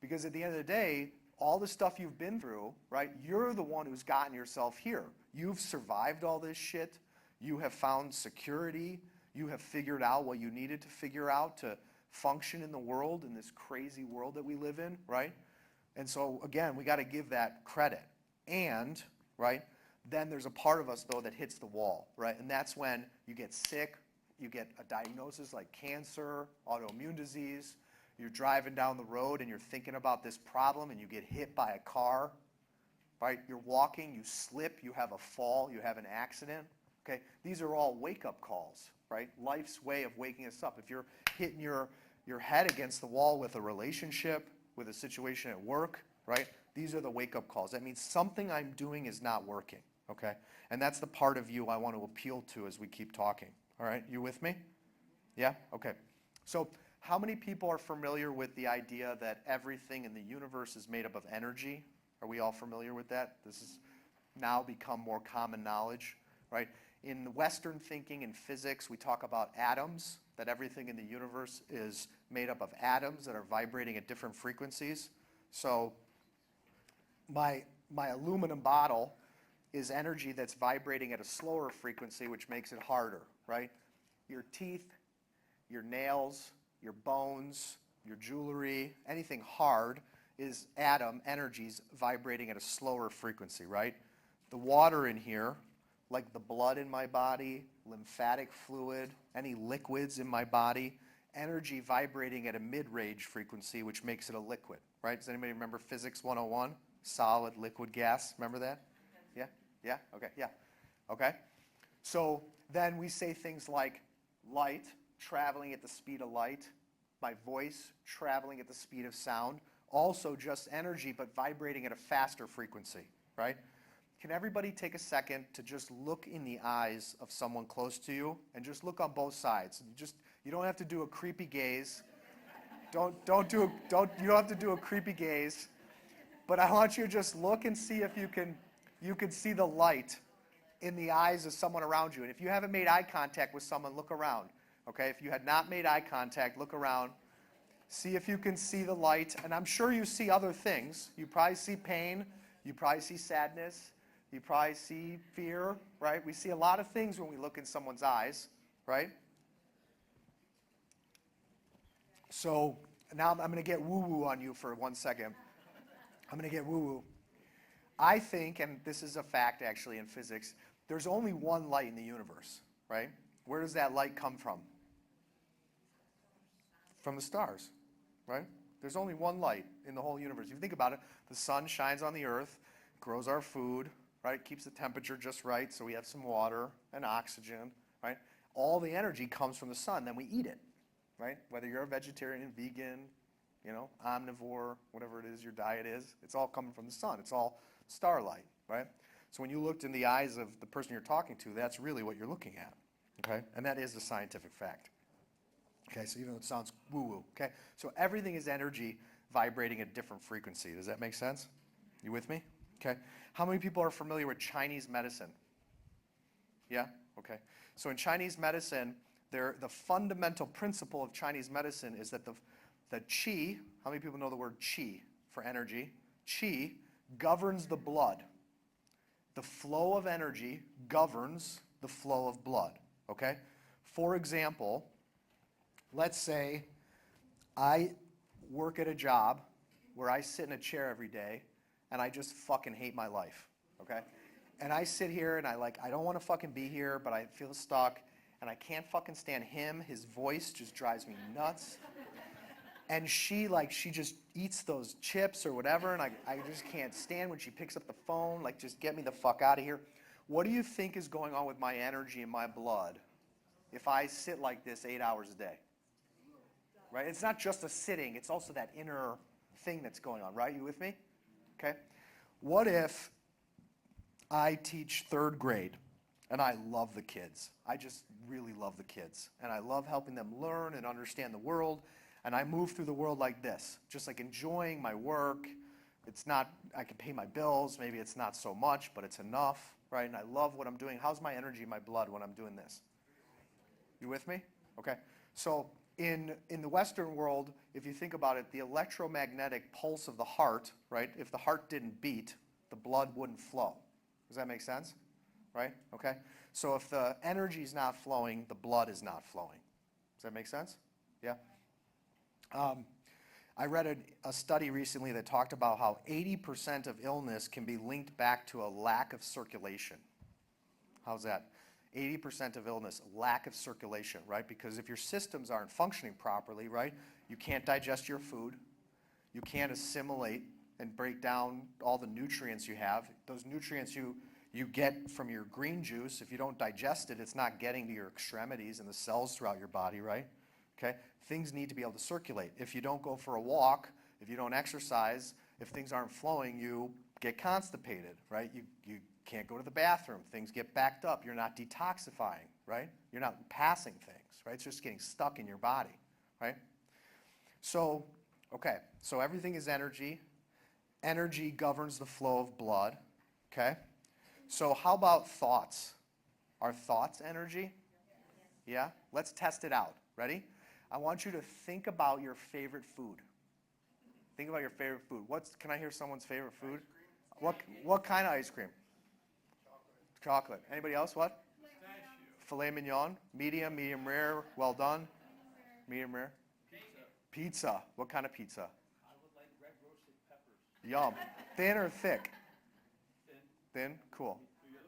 Because at the end of the day, all the stuff you've been through, right, you're the one who's gotten yourself here. You've survived all this shit. You have found security. You have figured out what you needed to figure out to function in the world, in this crazy world that we live in, right? And so, again, we got to give that credit. And, right, then there's a part of us, though, that hits the wall, right? And that's when you get sick, you get a diagnosis like cancer, autoimmune disease, you're driving down the road and you're thinking about this problem and you get hit by a car, right? You're walking, you slip, you have a fall, you have an accident, okay? These are all wake-up calls, right? Life's way of waking us up. If you're hitting your head against the wall with a relationship, with a situation at work, right? These are the wake-up calls. That means something I'm doing is not working, okay? And that's the part of you I want to appeal to as we keep talking, all right? You with me? Yeah? Okay. So How many people are familiar with the idea that everything in the universe is made up of energy? Are we all familiar with that? This has now become more common knowledge, right? In Western thinking and physics, we talk about atoms, that everything in the universe is made up of atoms that are vibrating at different frequencies. So my aluminum bottle is energy that's vibrating at a slower frequency, which makes it harder, right? Your teeth, your nails, your bones, your jewelry, anything hard is atom energies vibrating at a slower frequency, right? The water in here, like the blood in my body, lymphatic fluid, any liquids in my body, energy vibrating at a mid-range frequency, which makes it a liquid, right? Does anybody remember Physics 101? Solid, liquid, gas. Remember that? Yeah? Yeah? Okay, yeah. Okay. So then we say things like light traveling at the speed of light, my voice traveling at the speed of sound, also just energy but vibrating at a faster frequency, right? Can everybody take a second to just look in the eyes of someone close to you and just look on both sides? You don't have to do a creepy gaze. You don't have to do a creepy gaze. But I want you to just look and see if you can see the light in the eyes of someone around you. And if you haven't made eye contact with someone, look around. Okay? If you had not made eye contact, look around. See if you can see the light. And I'm sure you see other things. You probably see pain. You probably see sadness. You probably see fear, right? We see a lot of things when we look in someone's eyes, right? So now I'm going to get woo-woo on you for 1 second. I'm going to get woo-woo. I think, and this is a fact actually in physics, there's only one light in the universe, right? Where does that light come from? From the stars, right? There's only one light in the whole universe. If you think about it, the sun shines on the earth, grows our food, right? Keeps the temperature just right so we have some water and oxygen, right? All the energy comes from the sun, then we eat it, right? Whether you're a vegetarian, vegan, omnivore, whatever it is your diet is, it's all coming from the sun. It's all starlight, right? So when you looked in the eyes of the person you're talking to, that's really what you're looking at, okay? And that is the scientific fact. Okay, so even though it sounds woo-woo, okay? So everything is energy vibrating at a different frequency. Does that make sense? You with me? Okay. How many people are familiar with Chinese medicine? Yeah? Okay. So in Chinese medicine, the fundamental principle of Chinese medicine is that the qi, how many people know the word qi for energy? Qi governs the blood. The flow of energy governs the flow of blood, okay? For example, let's say I work at a job where I sit in a chair every day and I just fucking hate my life, okay? And I sit here and I don't want to fucking be here, but I feel stuck and I can't fucking stand him. His voice just drives me nuts. And she just eats those chips or whatever, and I just can't stand when she picks up the phone, just get me the fuck out of here. What do you think is going on with my energy and my blood if I sit like this 8 hours a day? Right? It's not just a sitting, it's also that inner thing that's going on, right? You with me? Okay. What if I teach 3rd grade and I love the kids? I just really love the kids. And I love helping them learn and understand the world. And I move through the world like this, just enjoying my work. It's not, I can pay my bills, maybe it's not so much, but it's enough, right? And I love what I'm doing. How's my energy, my blood when I'm doing this? You with me? Okay. So in the Western world, if you think about it, the electromagnetic pulse of the heart, right? If the heart didn't beat, the blood wouldn't flow. Does that make sense? Right? Okay. So if the energy is not flowing, the blood is not flowing. Does that make sense? Yeah. I read a study recently that talked about how 80% of illness can be linked back to a lack of circulation. How's that? 80% of illness, lack of circulation, right? Because if your systems aren't functioning properly, right, you can't digest your food, you can't assimilate and break down all the nutrients you have. Those nutrients you get from your green juice, if you don't digest it, it's not getting to your extremities and the cells throughout your body, right? Okay? Things need to be able to circulate. If you don't go for a walk, if you don't exercise, if things aren't flowing, you get constipated, right? You can't go to the bathroom. Things get backed up. You're not detoxifying, right? You're not passing things, right? It's just getting stuck in your body, right? So, okay, so everything is energy. Energy governs the flow of blood, okay? So how about thoughts? Are thoughts energy? Yeah? Let's test it out. Ready? I want you to think about your favorite food. Think about your favorite food. Can I hear someone's favorite food? What kind of ice cream? Chocolate. Anybody else? What? Filet mignon. Medium, medium rare, well done. Medium rare. Pizza. What kind of pizza? I would like red roasted peppers. Yum. Thin or thick? Thin. Thin? Cool. Do yours?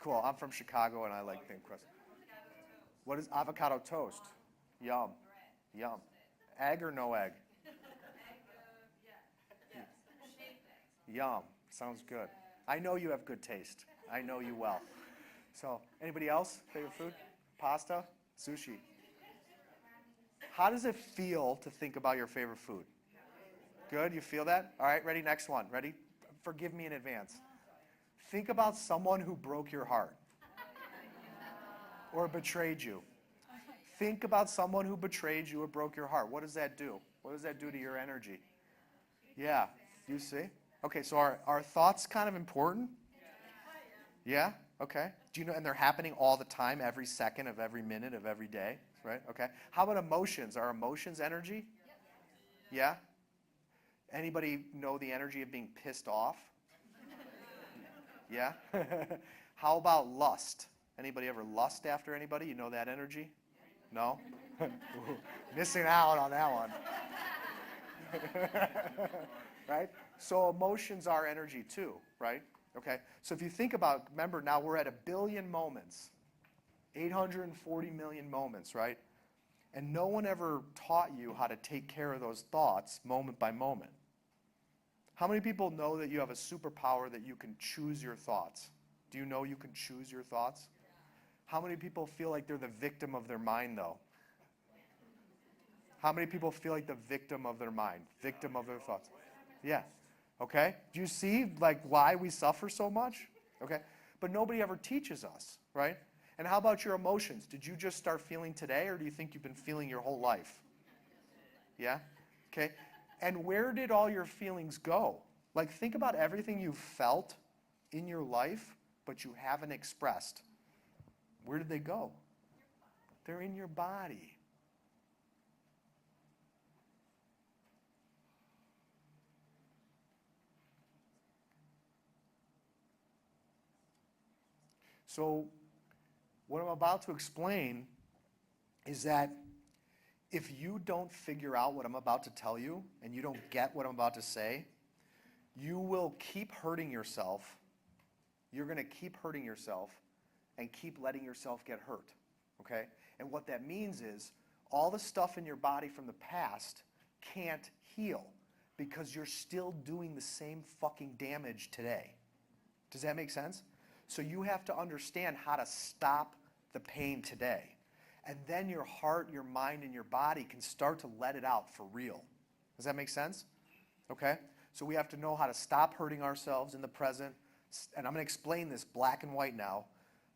Cool. I'm from Chicago and I like thin crust. What is avocado toast? Yum. Yum. Egg or no egg? Yum. Sounds good. I know you have good taste. I know you well. So, anybody else? Favorite food? Pasta? Sushi? How does it feel to think about your favorite food? Good? You feel that? All right, ready? Next one. Ready? Forgive me in advance. Think about someone who broke your heart or betrayed you. Think about someone who betrayed you or broke your heart. What does that do? What does that do to your energy? Yeah, you see? Okay, so are thoughts kind of important? Yeah? Okay. Do you know, and they're happening all the time, every second of every minute of every day, right? Okay. How about emotions? Are emotions energy? Yeah? Anybody know the energy of being pissed off? Yeah? How about lust? Anybody ever lust after anybody? You know that energy? No? Missing out on that one. Right? So emotions are energy too, right? Okay? So if you think about, remember now we're at 1 billion moments, 840 million moments, right? And no one ever taught you how to take care of those thoughts moment by moment. How many people know that you have a superpower that you can choose your thoughts? Do you know you can choose your thoughts? How many people feel like they're the victim of their mind, though? How many people feel like the victim of their mind, victim of their thoughts? Yeah. Okay? Do you see like why we suffer so much? Okay? But nobody ever teaches us, right? And how about your emotions? Did you just start feeling today, or do you think you've been feeling your whole life? Yeah? Okay? And where did all your feelings go? Like, think about everything you've felt in your life, but you haven't expressed. Where did they go? They're in your body. So, what I'm about to explain is that if you don't figure out what I'm about to tell you, and you don't get what I'm about to say, you will keep hurting yourself. You're going to keep hurting yourself and keep letting yourself get hurt, okay? And what that means is all the stuff in your body from the past can't heal because you're still doing the same fucking damage today. Does that make sense? So you have to understand how to stop the pain today. And then your heart, your mind, and your body can start to let it out for real. Does that make sense? Okay? So we have to know how to stop hurting ourselves in the present. And I'm going to explain this black and white now.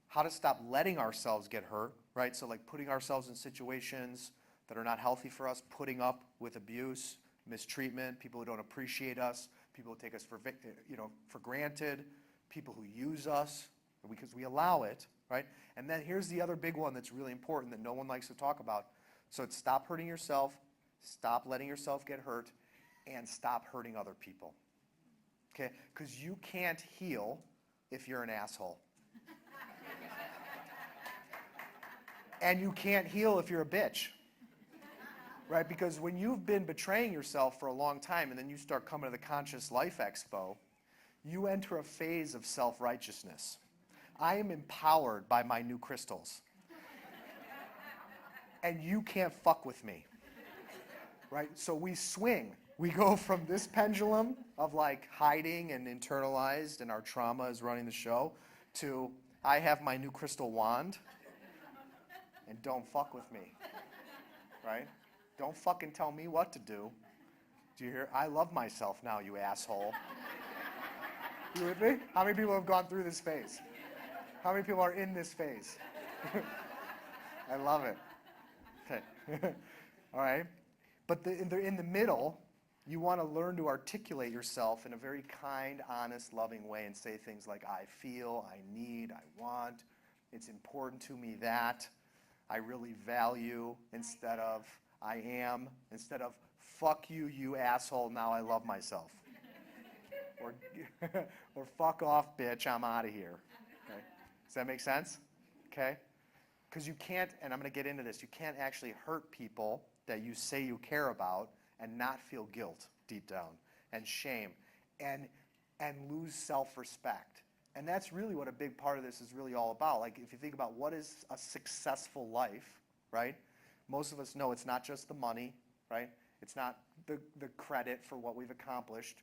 How to stop letting ourselves get hurt, right? So like putting ourselves in situations that are not healthy for us, putting up with abuse, mistreatment, people who don't appreciate us, people who take us for granted, people who use us because we allow it, right? And then here's the other big one that's really important that no one likes to talk about. So it's stop hurting yourself, stop letting yourself get hurt, and stop hurting other people. Okay? Because you can't heal if you're an asshole. And you can't heal if you're a bitch. Right? Because when you've been betraying yourself for a long time and then you start coming to the Conscious Life Expo, you enter a phase of self-righteousness. I am empowered by my new crystals. And you can't fuck with me. Right? So we swing. We go from this pendulum of like hiding and internalized and our trauma is running the show to I have my new crystal wand and don't fuck with me. Right? Don't fucking tell me what to do. Do you hear? I love myself now, you asshole. You with me? How many people have gone through this phase? How many people are in this phase? I love it. Okay. All right. But in the middle, you want to learn to articulate yourself in a very kind, honest, loving way and say things like, I feel, I need, I want, it's important to me that, I really value, instead of I am, instead of fuck you, you asshole, now I love myself. Or, or fuck off, bitch, I'm out of here. Okay? Does that make sense? Okay? Because you can't, and I'm going to get into this, you can't actually hurt people that you say you care about and not feel guilt deep down and shame and lose self-respect. And that's really what a big part of this is really all about. Like if you think about what is a successful life, right? Most of us know it's not just the money, right? It's not the credit for what we've accomplished.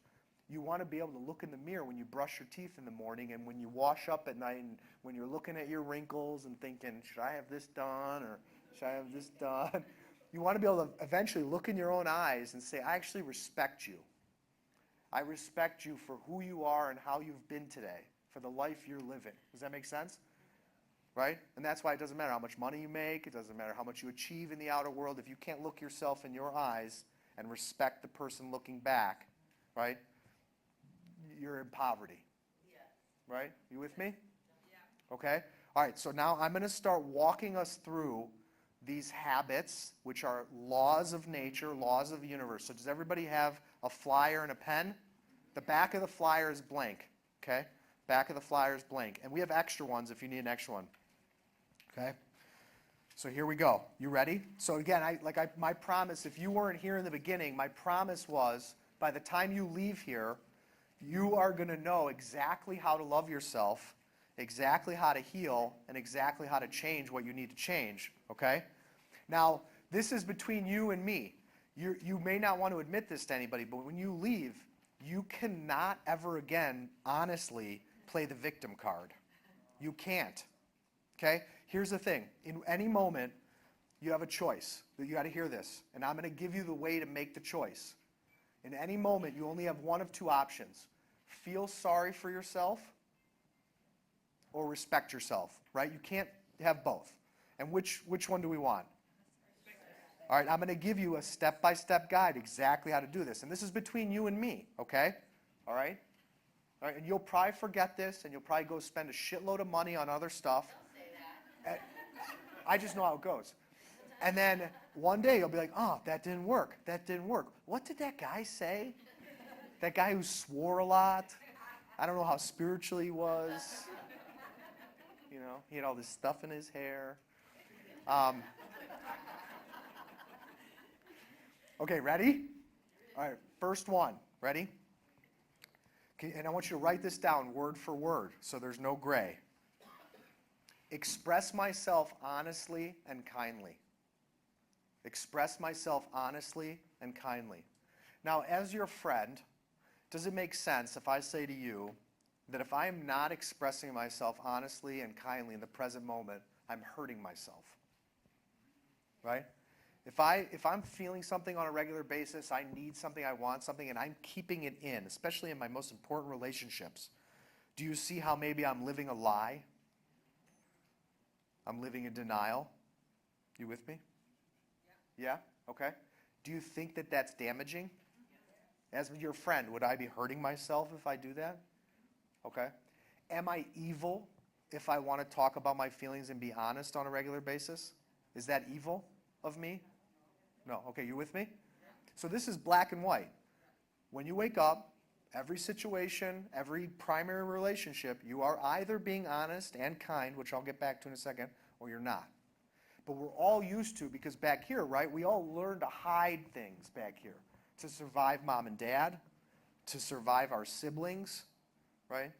You want to be able to look in the mirror when you brush your teeth in the morning and when you wash up at night and when you're looking at your wrinkles and thinking, should I have this done or should I have this done? You want to be able to eventually look in your own eyes and say, I actually respect you. I respect you for who you are and how you've been today, for the life you're living. Does that make sense? Right? And that's why it doesn't matter how much money you make. It doesn't matter how much you achieve in the outer world. If you can't look yourself in your eyes and respect the person looking back, right? You're in poverty. Yes. Right? You with me? Yeah. Okay? All right, so now I'm going to start walking us through these habits, which are laws of nature, laws of the universe. So does everybody have a flyer and a pen? The back of the flyer is blank, okay? Back of the flyer is blank. And we have extra ones if you need an extra one, okay? So here we go. You ready? So again, my promise, if you weren't here in the beginning, my promise was by the time you leave here, you are going to know exactly how to love yourself, exactly how to heal, and exactly how to change what you need to change, okay? Now, this is between you and me. You may not want to admit this to anybody, but when you leave, you cannot ever again, honestly, play the victim card. You can't, okay? Here's the thing. In any moment, you have a choice. You got to hear this, and I'm going to give you the way to make the choice. In any moment, you only have one of two options. Feel sorry for yourself or respect yourself, right? You can't have both. And which one do we want? All right, I'm going to give you a step-by-step guide exactly how to do this. And this is between you and me, okay? All right? All right, and you'll probably forget this, and you'll probably go spend a shitload of money on other stuff. Don't say that. I just know how it goes. And then one day you'll be like, oh, that didn't work. That didn't work. What did that guy say? That guy who swore a lot? I don't know how spiritual he was. You know, he had all this stuff in his hair. Okay, ready? All right, first one. Ready? Okay, and I want you to write this down word for word so there's no gray. Express myself honestly and kindly. Express myself honestly and kindly. Now, as your friend, does it make sense if I say to you that if I am not expressing myself honestly and kindly in the present moment, I'm hurting myself? Right? If I'm feeling something on a regular basis, I need something, I want something, and I'm keeping it in, especially in my most important relationships, do you see how maybe I'm living a lie? I'm living in denial? You with me? Yeah? Okay. Do you think that that's damaging? As your friend, would I be hurting myself if I do that? Okay. Am I evil if I want to talk about my feelings and be honest on a regular basis? Is that evil of me? No. Okay, you with me? So this is black and white. When you wake up, every situation, every primary relationship, you are either being honest and kind, which I'll get back to in a second, or you're not. But we're all used to, because back here, right, we all learn to hide things back here to survive mom and dad, to survive our siblings, right?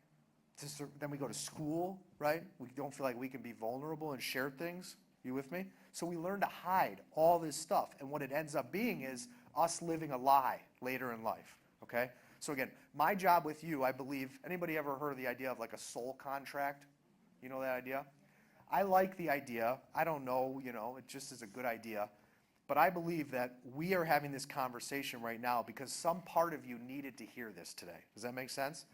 Then we go to school, right? We don't feel like we can be vulnerable and share things. You with me? So we learn to hide all this stuff. And what it ends up being is us living a lie later in life, okay? So again, my job with you, I believe, anybody ever heard of the idea of like a soul contract? You know that idea? I like the idea. I don't know, it just is a good idea. But I believe that we are having this conversation right now because some part of you needed to hear this today. Does that make sense?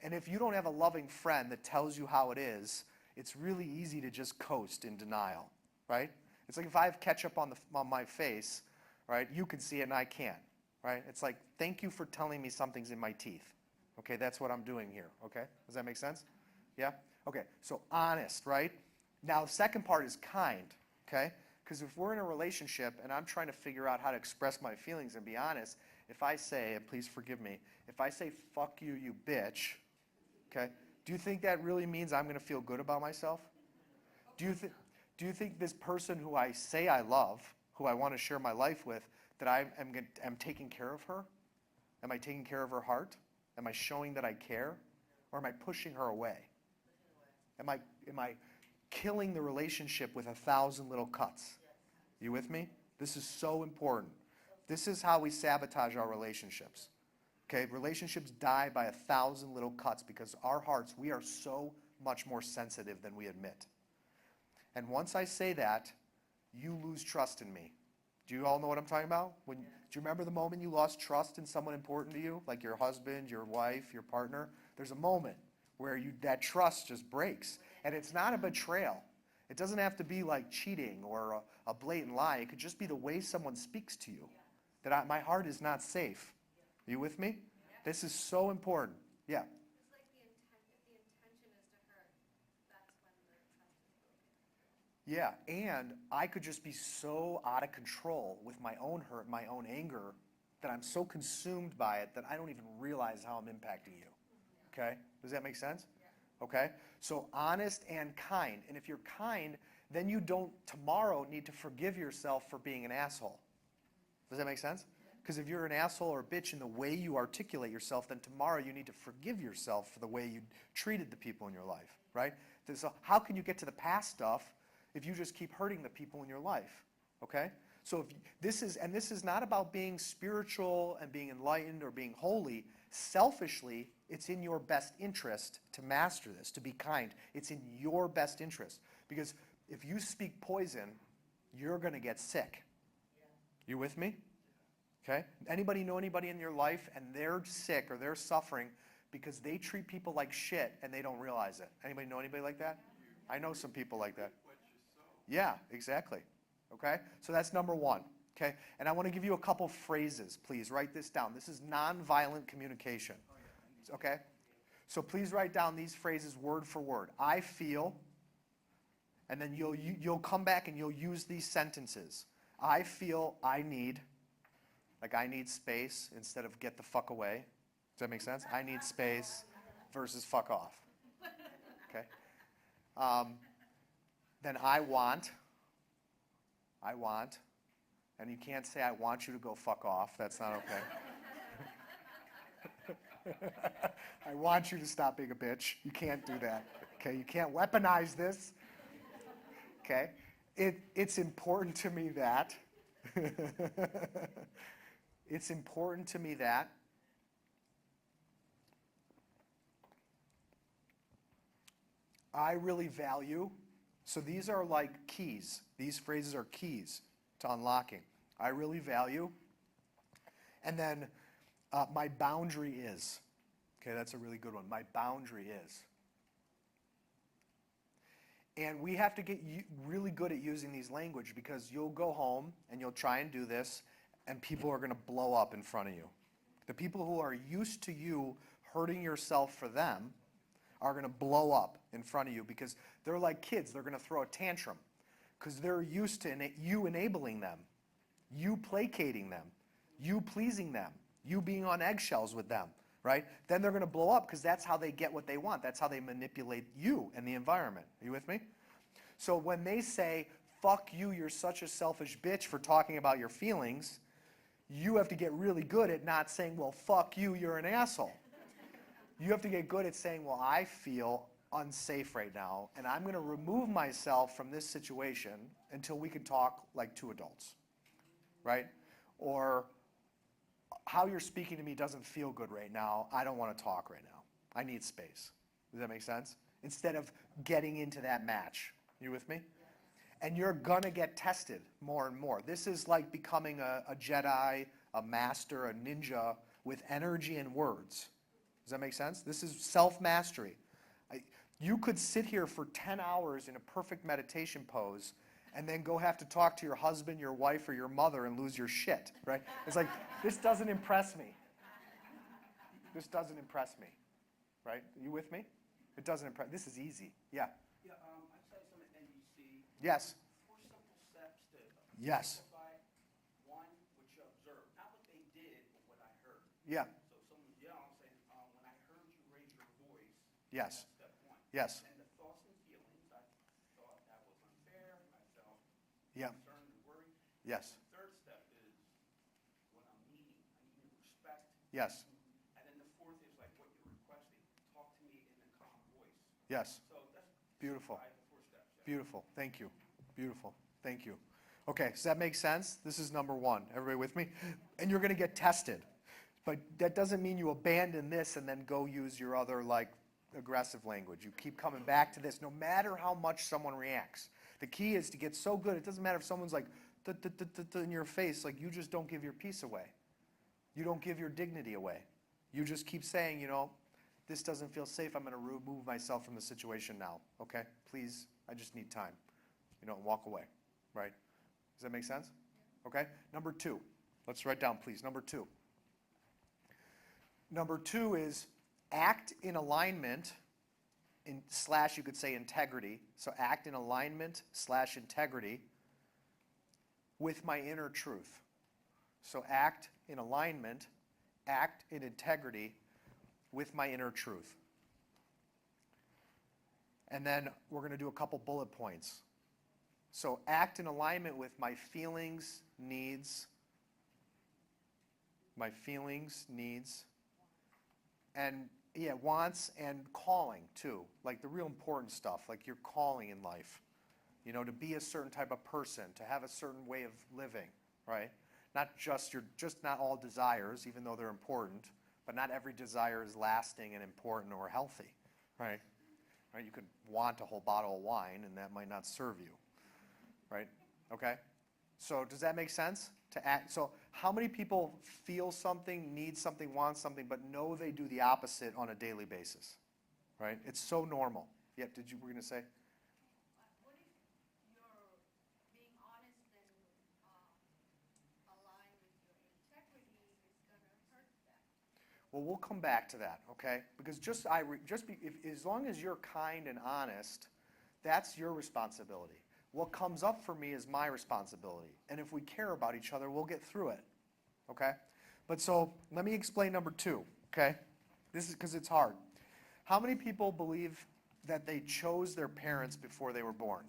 And if you don't have a loving friend that tells you how it is, it's really easy to just coast in denial, right? It's like if I have ketchup on my face, right? You can see it and I can't, right? It's like, thank you for telling me something's in my teeth. Okay, that's what I'm doing here, okay? Does that make sense? Yeah? Okay, so honest, right? Now, the second part is kind, okay? Because if we're in a relationship and I'm trying to figure out how to express my feelings and be honest, if I say, and please forgive me, if I say, fuck you, you bitch, okay, do you think that really means I'm going to feel good about myself? Do you think this person who I say I love, who I want to share my life with, that I'm taking care of her? Am I taking care of her heart? Am I showing that I care? Or am I pushing her away? Am I killing the relationship with 1,000 little cuts? You with me? This is so important. This is how we sabotage our relationships. Okay, relationships die by 1,000 little cuts because our hearts, we are so much more sensitive than we admit. And once I say that, you lose trust in me. Do you all know what I'm talking about? Do you remember the moment you lost trust in someone important to you, like your husband, your wife, your partner? There's a moment where that trust just breaks. And it's not a betrayal. It doesn't have to be like cheating or a blatant lie. It could just be the way someone speaks to you. That my heart is not safe. Are you with me? This is so important. Yeah. It's like if the intention is to hurt, that's when the trust is broken. Yeah, and I could just be so out of control with my own hurt, my own anger, that I'm so consumed by it that I don't even realize how I'm impacting you. Okay? Does that make sense? Okay? So honest and kind. And if you're kind, then you don't tomorrow need to forgive yourself for being an asshole. Does that make sense? Because if you're an asshole or a bitch in the way you articulate yourself, then tomorrow you need to forgive yourself for the way you treated the people in your life, right? So how can you get to the past stuff if you just keep hurting the people in your life, okay? So this is not about being spiritual and being enlightened or being holy. Selfishly, it's in your best interest to master this, to be kind. It's in your best interest. Because if you speak poison, you're going to get sick. You with me? Okay? Anybody know anybody in your life and they're sick or they're suffering because they treat people like shit and they don't realize it? Anybody know anybody like that? I know some people like that. Yeah, exactly. Okay? So that's number one. Okay? And I want to give you a couple phrases. Please write this down. This is nonviolent communication. Okay? So please write down these phrases word for word. I feel, and then you'll come back and you'll use these sentences. I feel I need, like I need space instead of get the fuck away. Does that make sense? I need space versus fuck off. Okay? Then I want, and you can't say I want you to go fuck off. That's not okay. I want you to stop being a bitch. You can't do that. Okay? You can't weaponize this. Okay? It's important to me that it's important to me that I really value. So these are like keys. These phrases are keys to unlocking. I really value. And then my boundary is. Okay, that's a really good one. My boundary is. And we have to get really good at using these language because you'll go home and you'll try and do this and people are going to blow up in front of you. The people who are used to you hurting yourself for them are going to blow up in front of you because they're like kids. They're going to throw a tantrum because they're used to you enabling them, you placating them, you pleasing them, you being on eggshells with them, right? Then they're going to blow up because that's how they get what they want. That's how they manipulate you and the environment. Are you with me? So when they say, fuck you, you're such a selfish bitch for talking about your feelings, you have to get really good at not saying, well, fuck you, you're an asshole. You have to get good at saying, well, I feel unsafe right now, and I'm going to remove myself from this situation until we can talk like two adults, right? Or how you're speaking to me doesn't feel good right now. I don't want to talk right now. I need space. Does that make sense? Instead of getting into that match. You with me? And you're going to get tested more and more. This is like becoming a Jedi, a master, a ninja with energy and words. Does that make sense? This is self-mastery. You could sit here for 10 hours in a perfect meditation pose and then go have to talk to your husband, your wife, or your mother and lose your shit, right? It's like, this doesn't impress me. This doesn't impress me, right? Are you with me? It doesn't impress, this is easy, yeah. Yeah, I studied some at NBC. Yes, 4 simple steps to yes, simplify. One, what you observed, not what they did, but what I heard. yeah, So if someone's yelling, I'm saying, when I heard you raise your voice, yes, that's step one. yes, And the thoughts and feelings, I thought that was unfair, I felt yeah, concerned and worried. yes, Third step is what I'm needing, I need respect. yes, And then the fourth is like what you're requesting, talk to me in a calm voice. yes. So that's Beautiful. simplified the 4 steps. Yeah. Beautiful, thank you, beautiful, thank you. Okay, does that make sense? This is number one, everybody with me? And you're gonna get tested, but that doesn't mean you abandon this and then go use your other, like, aggressive language. You keep coming back to this, no matter how much someone reacts. The key is to get so good, it doesn't matter if someone's like, "Duh, duh, duh, duh, duh," in your face, like, you just don't give your peace away. You don't give your dignity away. You just keep saying, this doesn't feel safe, I'm gonna remove myself from the situation now, okay? Please, I just need time, and walk away, right? Does that make sense? Okay, number 2, let's write down, please, number 2. Number 2 is act in alignment, / you could say integrity, so act in alignment / integrity with my inner truth. So act in alignment, act in integrity with my inner truth. And then we're going to do a couple bullet points. So act in alignment with my feelings, needs, and wants and calling too. Like the real important stuff, like your calling in life. To be a certain type of person, to have a certain way of living, right? Not not all desires, even though they're important, but not every desire is lasting and important or healthy, right? Right? You could want a whole bottle of wine and that might not serve you, right? Okay? So does that make sense? To act. So how many people feel something, need something, want something, but know they do the opposite on a daily basis, right? It's so normal. Yep, were you going to say? What if you're being honest and aligned with your integrity is gonna hurt them? Well, we'll come back to that, okay? Because as long as you're kind and honest, that's your responsibility. What comes up for me is my responsibility. And if we care about each other, we'll get through it, okay? But so let me explain number 2, okay? This is because it's hard. How many people believe that they chose their parents before they were born?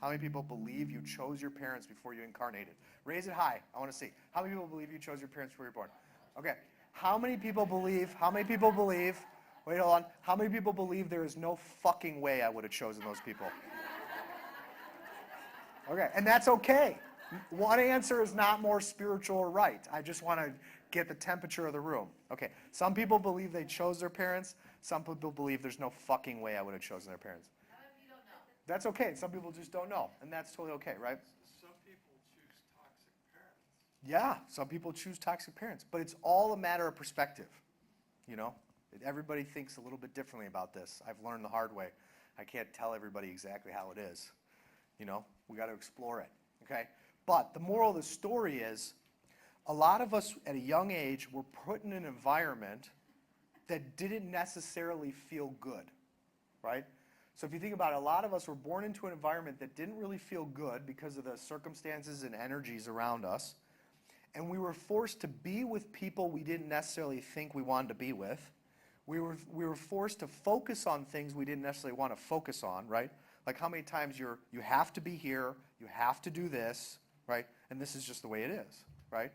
How many people believe you chose your parents before you incarnated? Raise it high. I want to see. How many people believe you chose your parents before you were born? Okay. How many people believe, wait, hold on. How many people believe there is no fucking way I would have chosen those people? Okay, and that's okay. One answer is not more spiritual or right. I just want to get the temperature of the room. Okay, some people believe they chose their parents. Some people believe there's no fucking way I would have chosen their parents. How if you don't know? That's okay. Some people just don't know, and that's totally okay, right? Some people choose toxic parents. Yeah, some people choose toxic parents, but it's all a matter of perspective, Everybody thinks a little bit differently about this. I've learned the hard way. I can't tell everybody exactly how it is. We got to explore it, okay? But the moral of the story is, a lot of us at a young age were put in an environment that didn't necessarily feel good, right? So if you think about it, a lot of us were born into an environment that didn't really feel good because of the circumstances and energies around us. And we were forced to be with people we didn't necessarily think we wanted to be with. We were forced to focus on things we didn't necessarily want to focus on, right? Like how many times you have to be here, you have to do this, right? And this is just the way it is, right?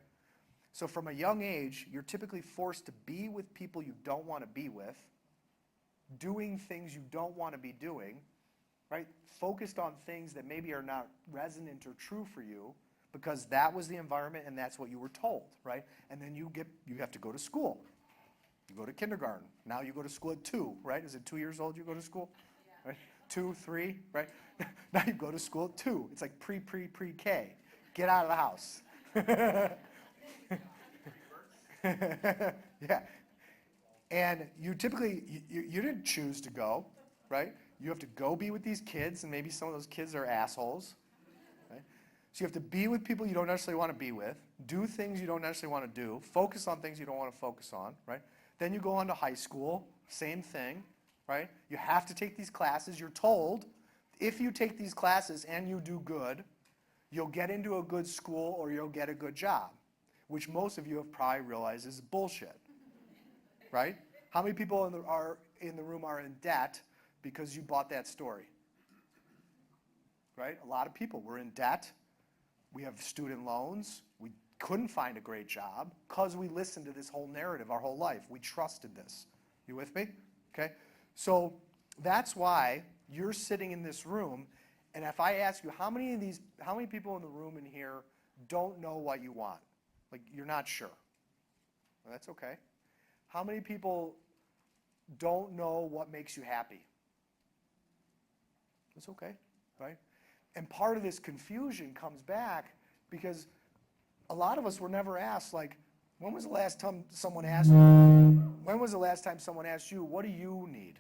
So from a young age, you're typically forced to be with people you don't want to be with, doing things you don't want to be doing, right? Focused on things that maybe are not resonant or true for you because that was the environment and that's what you were told, right? And then you have to go to school. You go to kindergarten. Now you go to school at 2, right? Is it 2 years old you go to school? Yeah. Right? 2, 3, right? Now you go to school at 2. It's like pre-K. Get out of the house. Yeah. And you typically, you didn't choose to go, right? You have to go be with these kids, and maybe some of those kids are assholes. So you have to be with people you don't necessarily want to be with, do things you don't necessarily want to do, focus on things you don't want to focus on, right? Then you go on to high school, same thing, right? You have to take these classes. You're told if you take these classes and you do good, you'll get into a good school or you'll get a good job, which most of you have probably realized is bullshit, right? How many people in the room are in debt because you bought that story? Right? A lot of people. We're in debt. We have student loans. We couldn't find a great job because we listened to this whole narrative our whole life. We trusted this. You with me? Okay? So that's why you're sitting in this room, and if I ask you, how many people in the room in here don't know what you want? Like, you're not sure. Well, that's okay. How many people don't know what makes you happy? That's okay, right? And part of this confusion comes back because a lot of us were never asked, like, when was the last time someone asked you, what do you need?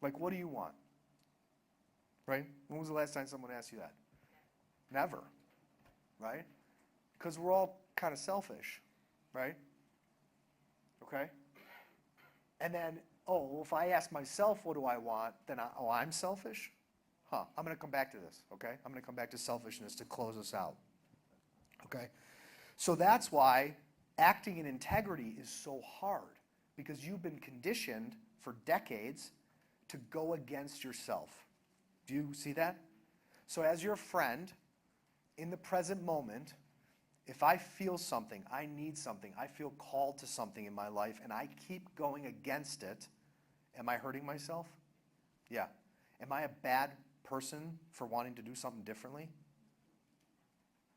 Like, what do you want? Right? When was the last time someone asked you that? Never, right? Because we're all kind of selfish, right? Okay? And then, well, if I ask myself what do I want, then I'm selfish? I'm going to come back to this, okay? I'm going to come back to selfishness to close us out, okay? So that's why acting in integrity is so hard, because you've been conditioned for decades to go against yourself. Do you see that? So as your friend, in the present moment, if I feel something, I need something, I feel called to something in my life, and I keep going against it, am I hurting myself? Yeah. Am I a bad person for wanting to do something differently?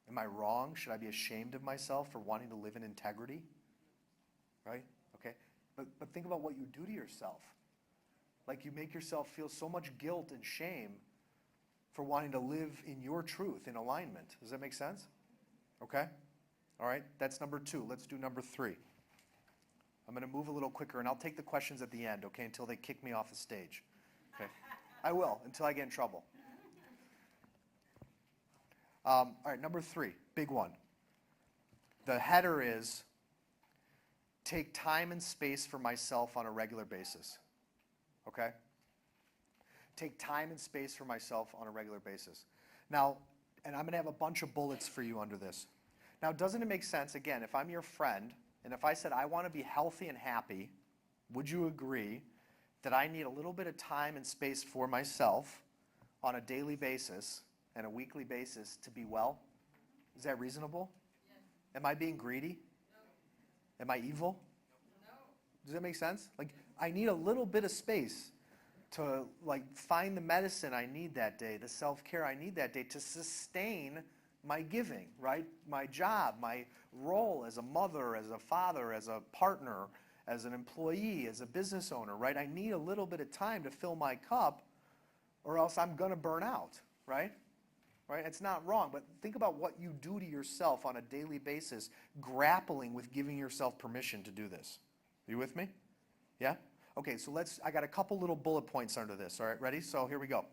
Am I wrong? Should I be ashamed of myself for wanting to live in integrity? Right? Okay. But think about what you do to yourself. Like, you make yourself feel so much guilt and shame for wanting to live in your truth, in alignment. Does that make sense? Okay? All right, that's number 2. Let's do number 3. I'm going to move a little quicker, and I'll take the questions at the end, okay, until they kick me off the stage. Okay? I will, until I get in trouble. All right, number 3, big one. The header is, take time and space for myself on a regular basis. Okay? Take time and space for myself on a regular basis. Now, and I'm going to have a bunch of bullets for you under this. Now, doesn't it make sense, again, if I'm your friend, and if I said I want to be healthy and happy, would you agree that I need a little bit of time and space for myself on a daily basis and a weekly basis to be well? Is that reasonable? Yes. Am I being greedy? No. Am I evil? No. Does that make sense? Like, I need a little bit of space to, like, find the medicine I need that day, the self-care I need that day to sustain my giving, right? My job, my role as a mother, as a father, as a partner, as an employee, as a business owner, right? I need a little bit of time to fill my cup, or else I'm going to burn out, right? Right? It's not wrong, but think about what you do to yourself on a daily basis, grappling with giving yourself permission to do this. Are you with me? Yeah? Okay, so I got a couple little bullet points under this, all right? Ready? So here we go.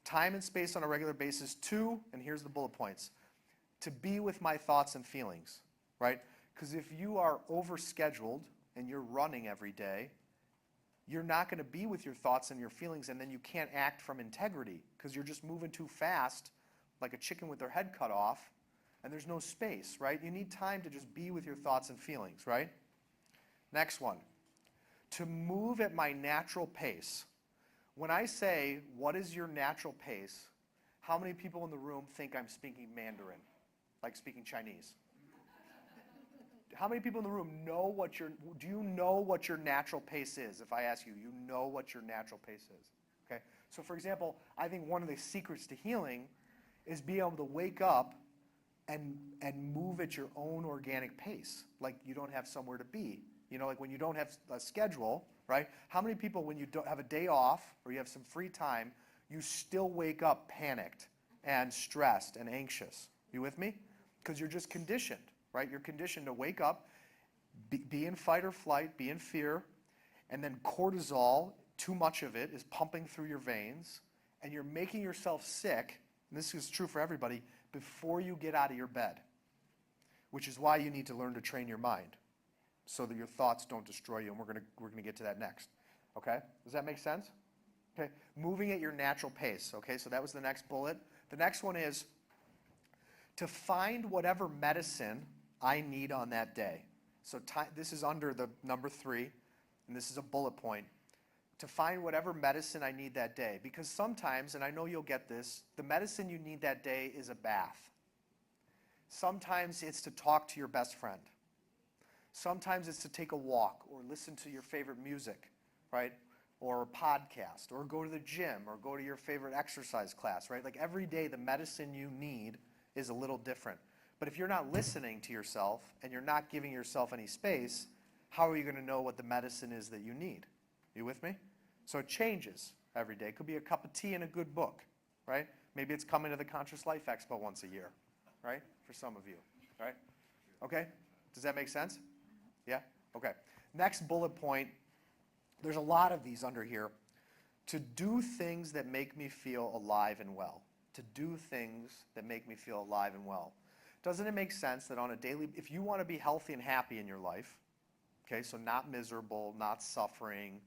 Time and space on a regular basis. 2, and here's the bullet points. To be with my thoughts and feelings, right? Because if you are overscheduled and you're running every day, you're not going to be with your thoughts and your feelings, and then you can't act from integrity because you're just moving too fast, like a chicken with their head cut off, and there's no space, right? You need time to just be with your thoughts and feelings, right? Next one. To move at my natural pace. When I say, what is your natural pace, how many people in the room think I'm speaking Mandarin, like speaking Chinese? How many people in the room do you know what your natural pace is? If I ask you, you know what your natural pace is, okay? So for example, I think one of the secrets to healing is being able to wake up and move at your own organic pace, like you don't have somewhere to be. You know, like when you don't have a schedule, right? How many people, when you don't have a day off or you have some free time, you still wake up panicked and stressed and anxious? You with me? Because you're just conditioned, right? You're conditioned to wake up, be in fight or flight, be in fear, and then cortisol, too much of it, is pumping through your veins, and you're making yourself sick and this is true for everybody, before you get out of your bed, which is why you need to learn to train your mind so that your thoughts don't destroy you, and we're going to get to that next. Okay? Does that make sense? Okay? Moving at your natural pace. Okay? So that was the next bullet. The next one is to find whatever medicine I need on that day. So this is under the number 3, and this is a bullet point. To find whatever medicine I need that day. Because sometimes, and I know you'll get this, the medicine you need that day is a bath. Sometimes it's to talk to your best friend. Sometimes it's to take a walk or listen to your favorite music, right? Or a podcast, or go to the gym, or go to your favorite exercise class, right? Like every day the medicine you need is a little different. But if you're not listening to yourself and you're not giving yourself any space, how are you going to know what the medicine is that you need? You with me? So it changes every day. It could be a cup of tea and a good book, right? Maybe it's coming to the Conscious Life Expo once a year, right? For some of you, right? Okay? Does that make sense? Yeah? Okay. Next bullet point, there's a lot of these under here. To do things that make me feel alive and well. To do things that make me feel alive and well. Doesn't it make sense that on a daily, if you want to be healthy and happy in your life, okay, so not miserable, not suffering,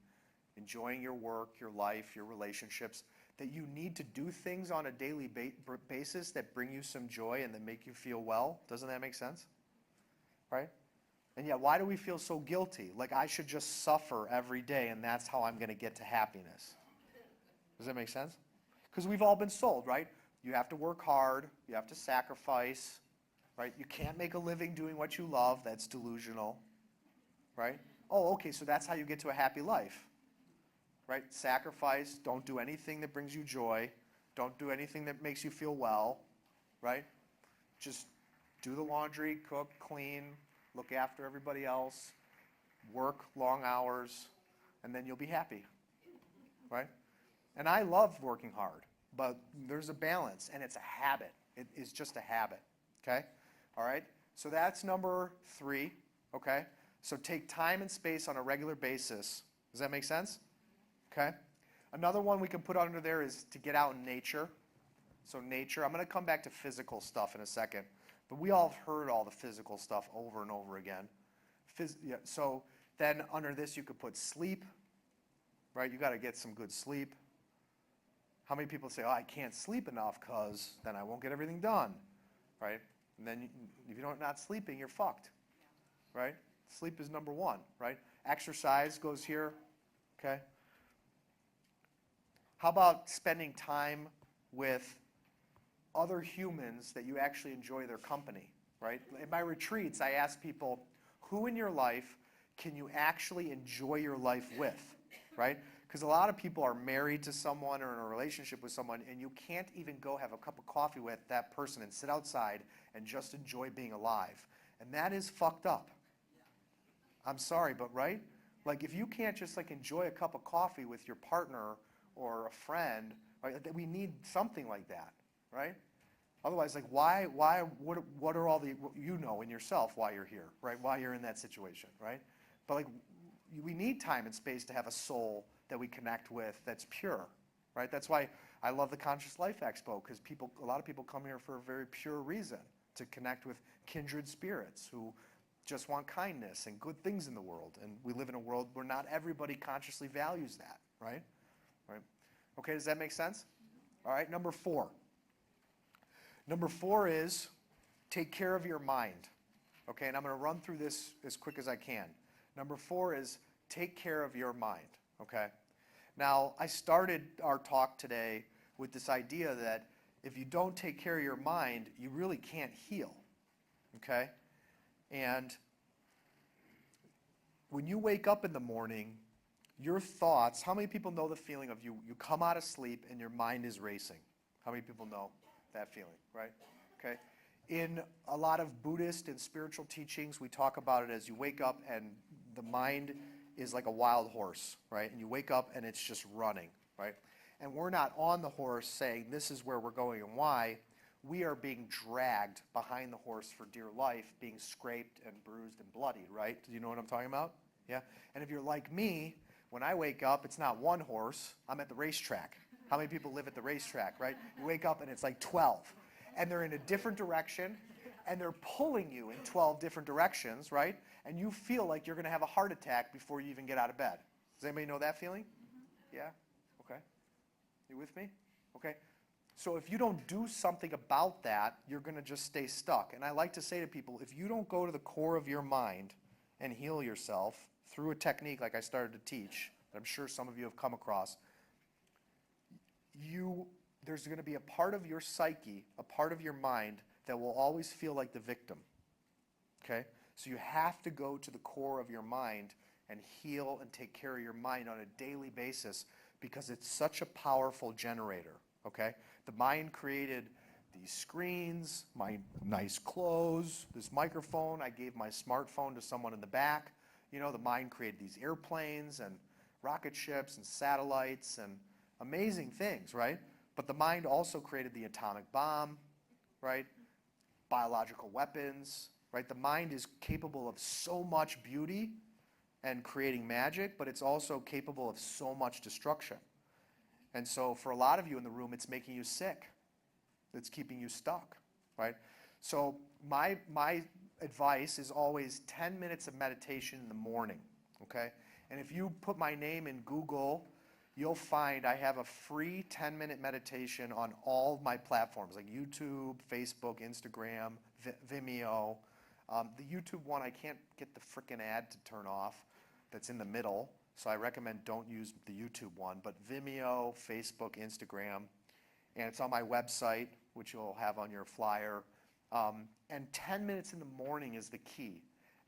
enjoying your work, your life, your relationships, that you need to do things on a daily basis that bring you some joy and that make you feel well? Doesn't that make sense? Right? And yet, why do we feel so guilty? Like I should just suffer every day and that's how I'm going to get to happiness. Does that make sense? Because we've all been sold, right? You have to work hard, you have to sacrifice, right? You can't make a living doing what you love. That's delusional, right? Oh, okay, so that's how you get to a happy life, right? Sacrifice, don't do anything that brings you joy, don't do anything that makes you feel well, right? Just do the laundry, cook, clean, look after everybody else, work long hours, and then you'll be happy, right? And I love working hard, but there's a balance, and it's a habit. It is just a habit, okay? All right? So that's number 3, okay? So take time and space on a regular basis. Does that make sense? Okay? Another one we can put under there is to get out in nature. So nature, I'm going to come back to physical stuff in a second, but we all have heard all the physical stuff over and over again. Yeah, so then under this you could put sleep, right? You got to get some good sleep. How many people say, oh, I can't sleep enough because then I won't get everything done, right? And then if you're not sleeping, you're fucked, right? Sleep is number 1, right? Exercise goes here, okay? How about spending time with other humans that you actually enjoy their company, right? In my retreats, I ask people, who in your life can you actually enjoy your life with, right? Because a lot of people are married to someone or in a relationship with someone, and you can't even go have a cup of coffee with that person and sit outside and just enjoy being alive. And that is fucked up. I'm sorry, but right? Like if you can't just like enjoy a cup of coffee with your partner or a friend, right? We need something like that, right? Otherwise, like what are all the, you know in yourself why you're here, right? Why you're in that situation, right? But like we need time and space to have a soul that we connect with that's pure, right? That's why I love the Conscious Life Expo, because a lot of people come here for a very pure reason, to connect with kindred spirits who just want kindness and good things in the world. And we live in a world where not everybody consciously values that, right? Right? Okay, does that make sense? All right, number 4. Number 4 is take care of your mind. Okay, and I'm going to run through this as quick as I can. Number 4 is take care of your mind. Okay? Now, I started our talk today with this idea that if you don't take care of your mind, you really can't heal. Okay? And when you wake up in the morning, your thoughts, how many people know the feeling of you come out of sleep and your mind is racing? How many people know that feeling, right? Okay. In a lot of Buddhist and spiritual teachings, we talk about it as you wake up and the mind is like a wild horse, right? And you wake up and it's just running, right? And we're not on the horse saying this is where we're going and why. We are being dragged behind the horse for dear life, being scraped and bruised and bloodied, right? Do you know what I'm talking about? Yeah? And if you're like me, when I wake up, it's not one horse, I'm at the racetrack. How many people live at the racetrack, right? You wake up and it's like 12. And they're in a different direction, and they're pulling you in 12 different directions, right? And you feel like you're going to have a heart attack before you even get out of bed. Does anybody know that feeling? Yeah? Okay. You with me? Okay. So if you don't do something about that, you're going to just stay stuck. And I like to say to people, if you don't go to the core of your mind and heal yourself through a technique like I started to teach, that I'm sure some of you have come across, there's going to be a part of your psyche, a part of your mind that will always feel like the victim. Okay? So you have to go to the core of your mind and heal and take care of your mind on a daily basis because it's such a powerful generator. Okay? The mind created these screens, my nice clothes, this microphone. I gave my smartphone to someone in the back. You know, the mind created these airplanes and rocket ships and satellites and amazing things, right? But the mind also created the atomic bomb, right? Biological weapons, right? The mind is capable of so much beauty and creating magic, but it's also capable of so much destruction. And so for a lot of you in the room, it's making you sick. It's keeping you stuck, right? So my advice is always 10 minutes of meditation in the morning, okay? And if you put my name in Google, you'll find I have a free 10-minute meditation on all my platforms, like YouTube, Facebook, Instagram, Vimeo. The YouTube one, I can't get the frickin' ad to turn off that's in the middle. So I recommend don't use the YouTube one, but Vimeo, Facebook, Instagram, and it's on my website, which you'll have on your flyer. And 10 minutes in the morning is the key.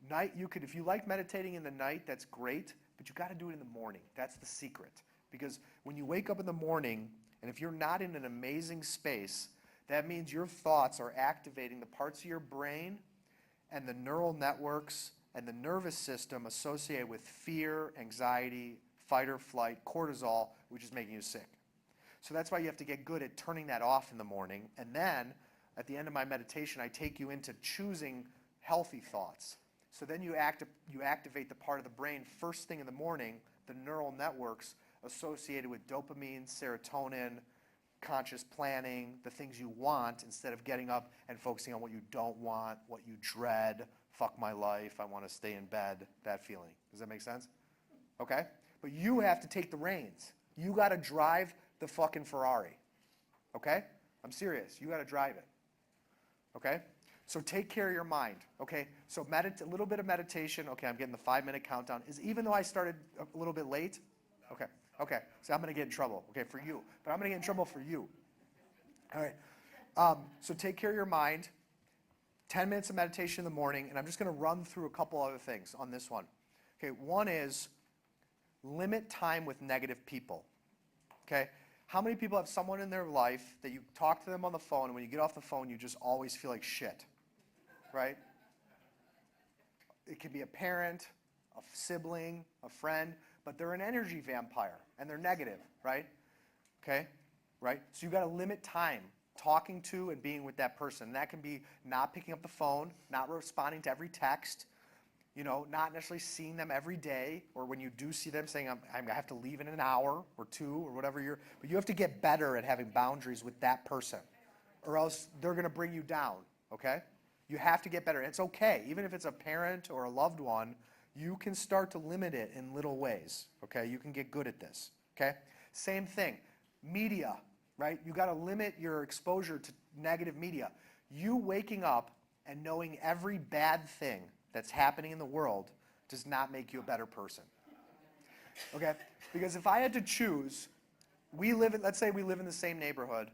If you like meditating in the night, that's great, but you got to do it in the morning. That's the secret. Because when you wake up in the morning, and if you're not in an amazing space, that means your thoughts are activating the parts of your brain and the neural networks and the nervous system associated with fear, anxiety, fight or flight, cortisol, which is making you sick. So that's why you have to get good at turning that off in the morning. And then at the end of my meditation, I take you into choosing healthy thoughts. So then you activate the part of the brain first thing in the morning, the neural networks associated with dopamine, serotonin, conscious planning, the things you want, instead of getting up and focusing on what you don't want, what you dread, fuck my life, I want to stay in bed, that feeling. Does that make sense? Okay? But you have to take the reins. You got to drive the fucking Ferrari. Okay? I'm serious. You got to drive it. Okay? So take care of your mind. Okay? So a little bit of meditation. Okay, I'm getting the 5-minute countdown. Even though I started a little bit late? Okay. Okay. So I'm going to get in trouble. Okay, for you. But I'm going to get in trouble for you. All right. So take care of your mind. 10 minutes of meditation in the morning, and I'm just going to run through a couple other things on this one. Okay, one is limit time with negative people. Okay? How many people have someone in their life that you talk to them on the phone, and when you get off the phone, you just always feel like shit? Right? It could be a parent, a sibling, a friend, but they're an energy vampire, and they're negative, right? Okay? Right? So you've got to limit time talking to and being with that person. And that can be not picking up the phone, not responding to every text, not necessarily seeing them every day, or when you do see them saying, I have to leave in an hour or two or whatever but you have to get better at having boundaries with that person, or else they're going to bring you down, okay? You have to get better. It's okay. Even if it's a parent or a loved one, you can start to limit it in little ways, okay? You can get good at this, okay? Same thing. Media, right? You got to limit your exposure to negative media. You waking up and knowing every bad thing that's happening in the world does not make you a better person. Okay? Because if I had to choose, let's say we live in the same neighborhood.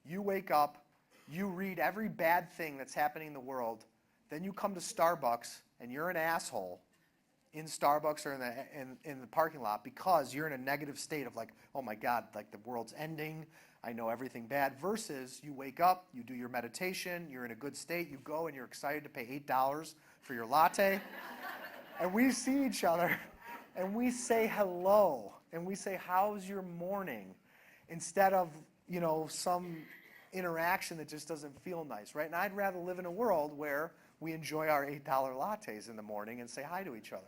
You wake up, you read every bad thing that's happening in the world, then you come to Starbucks and you're an asshole in Starbucks or in the parking lot because you're in a negative state of like, oh my God, like the world's ending, I know everything bad, versus you wake up, you do your meditation, you're in a good state, you go and you're excited to pay $8 for your latte, and we see each other and we say hello and we say, how's your morning? Instead of, some interaction that just doesn't feel nice, right? And I'd rather live in a world where we enjoy our $8 lattes in the morning and say hi to each other.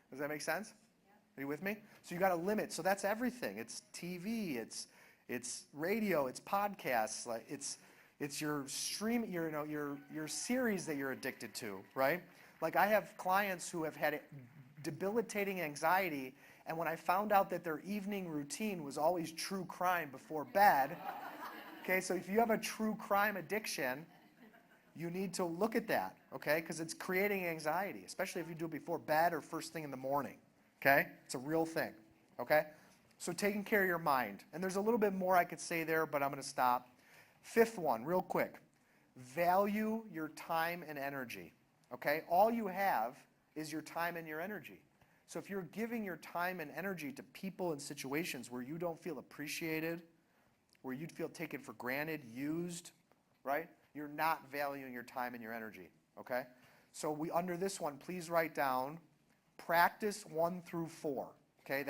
Does that make sense? Yeah. Are you with me? So you got to limit. So that's everything. It's TV. It's it's radio, it's podcasts, like it's your stream, your series that you're addicted to, right? Like I have clients who have had debilitating anxiety, and when I found out that their evening routine was always true crime before bed, okay, so if you have a true crime addiction, you need to look at that, okay? Because it's creating anxiety, especially if you do it before bed or first thing in the morning, okay? It's a real thing, okay? So taking care of your mind. And there's a little bit more I could say there, but I'm going to stop. Fifth one, real quick. Value your time and energy, okay? All you have is your time and your energy. So if you're giving your time and energy to people and situations where you don't feel appreciated, where you'd feel taken for granted, used, right? You're not valuing your time and your energy, okay? So under this one, please write down practice 1 through 4, okay?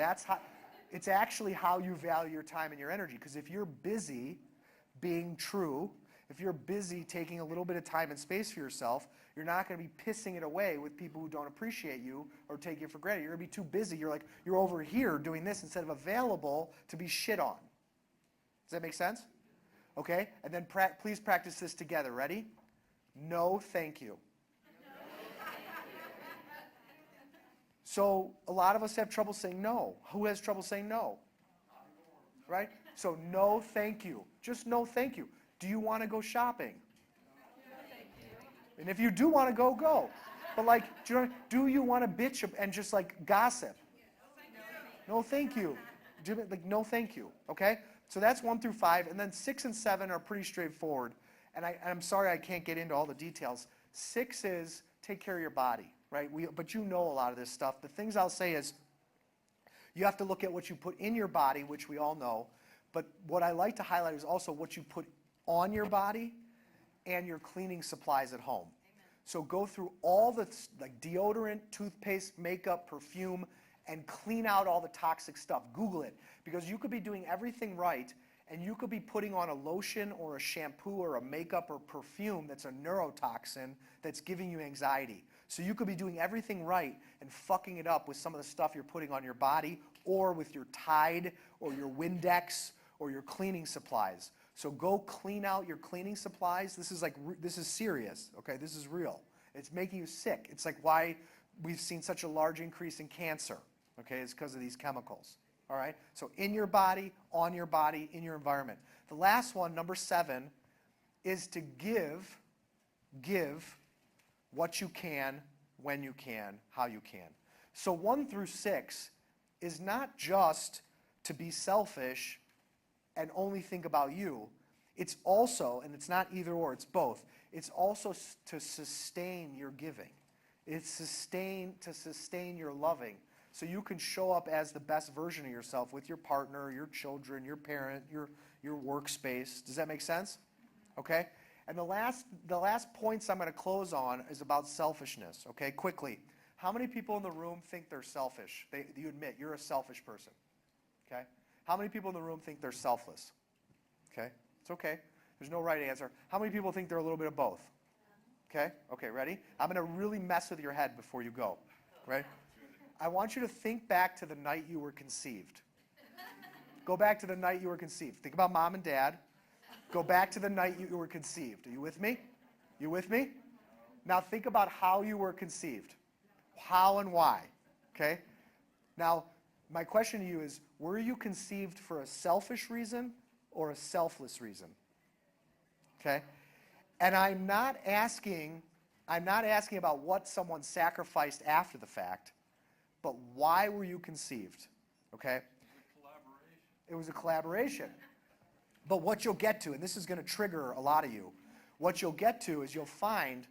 It's actually how you value your time and your energy, because if you're busy being true, if you're busy taking a little bit of time and space for yourself, you're not going to be pissing it away with people who don't appreciate you or take you for granted. You're going to be too busy. You're over here doing this instead of available to be shit on. Does that make sense? Okay, and then please practice this together. Ready? No, thank you. So a lot of us have trouble saying no. Who has trouble saying no? Right? So no, thank you. Just no, thank you. Do you want to go shopping? And if you do want to go, go. But like, do you want to bitch and just like gossip? No, thank you. Like, no, thank you. Okay? So that's 1 through 5, and then 6 and 7 are pretty straightforward. And I'm sorry I can't get into all the details. 6 is take care of your body, right? But you know a lot of this stuff. The things I'll say is you have to look at what you put in your body, which we all know. But what I like to highlight is also what you put on your body and your cleaning supplies at home. Amen. So go through all the like deodorant, toothpaste, makeup, perfume, and clean out all the toxic stuff. Google it, because you could be doing everything right, and you could be putting on a lotion or a shampoo or a makeup or perfume that's a neurotoxin that's giving you anxiety. So you could be doing everything right and fucking it up with some of the stuff you're putting on your body, or with your Tide or your Windex or your cleaning supplies. So go clean out your cleaning supplies. This is serious, okay? This is real. It's making you sick. It's like why we've seen such a large increase in cancer. Okay, it's because of these chemicals, all right? So in your body, on your body, in your environment. The last one, number 7, is to give what you can, when you can, how you can. So 1 through 6 is not just to be selfish and only think about you. It's also, and it's not either or, it's both. It's also to sustain your giving. It's to sustain your loving. So you can show up as the best version of yourself with your partner, your children, your parent, your workspace. Does that make sense? Okay? And the last points I'm going to close on is about selfishness. Okay, quickly. How many people in the room think they're selfish? You admit you're a selfish person. Okay? How many people in the room think they're selfless? Okay? It's okay. There's no right answer. How many people think they're a little bit of both? Okay? Okay, ready? I'm going to really mess with your head before you go. Right? I want you to think back to the night you were conceived. Go back to the night you were conceived. Think about mom and dad. Go back to the night you were conceived. Are you with me? You with me? Now think about how you were conceived. How and why. Okay? Now, my question to you is, were you conceived for a selfish reason or a selfless reason? Okay? And I'm not asking about what someone sacrificed after the fact, but why were you conceived? Okay? It was a collaboration. But what you'll get to, and this is going to trigger a lot of you, what you'll get to is you'll find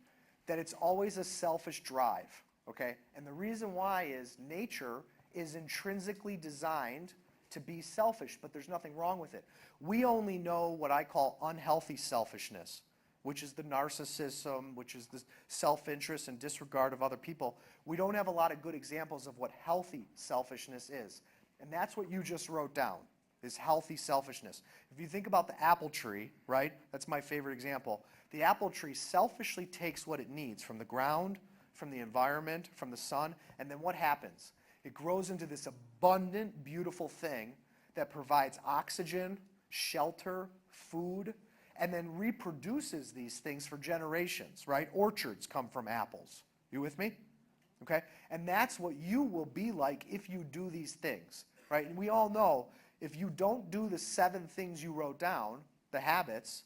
that it's always a selfish drive. Okay? And the reason why is nature is intrinsically designed to be selfish, but there's nothing wrong with it. We only know what I call unhealthy selfishness, which is the narcissism, which is the self-interest and disregard of other people. We don't have a lot of good examples of what healthy selfishness is. And that's what you just wrote down, is healthy selfishness. If you think about the apple tree, right? That's my favorite example. The apple tree selfishly takes what it needs from the ground, from the environment, from the sun, and then what happens? It grows into this abundant, beautiful thing that provides oxygen, shelter, food, and then reproduces these things for generations, right? Orchards come from apples. You with me? Okay? And that's what you will be like if you do these things, right? And we all know if you don't do the 7 things you wrote down, the habits,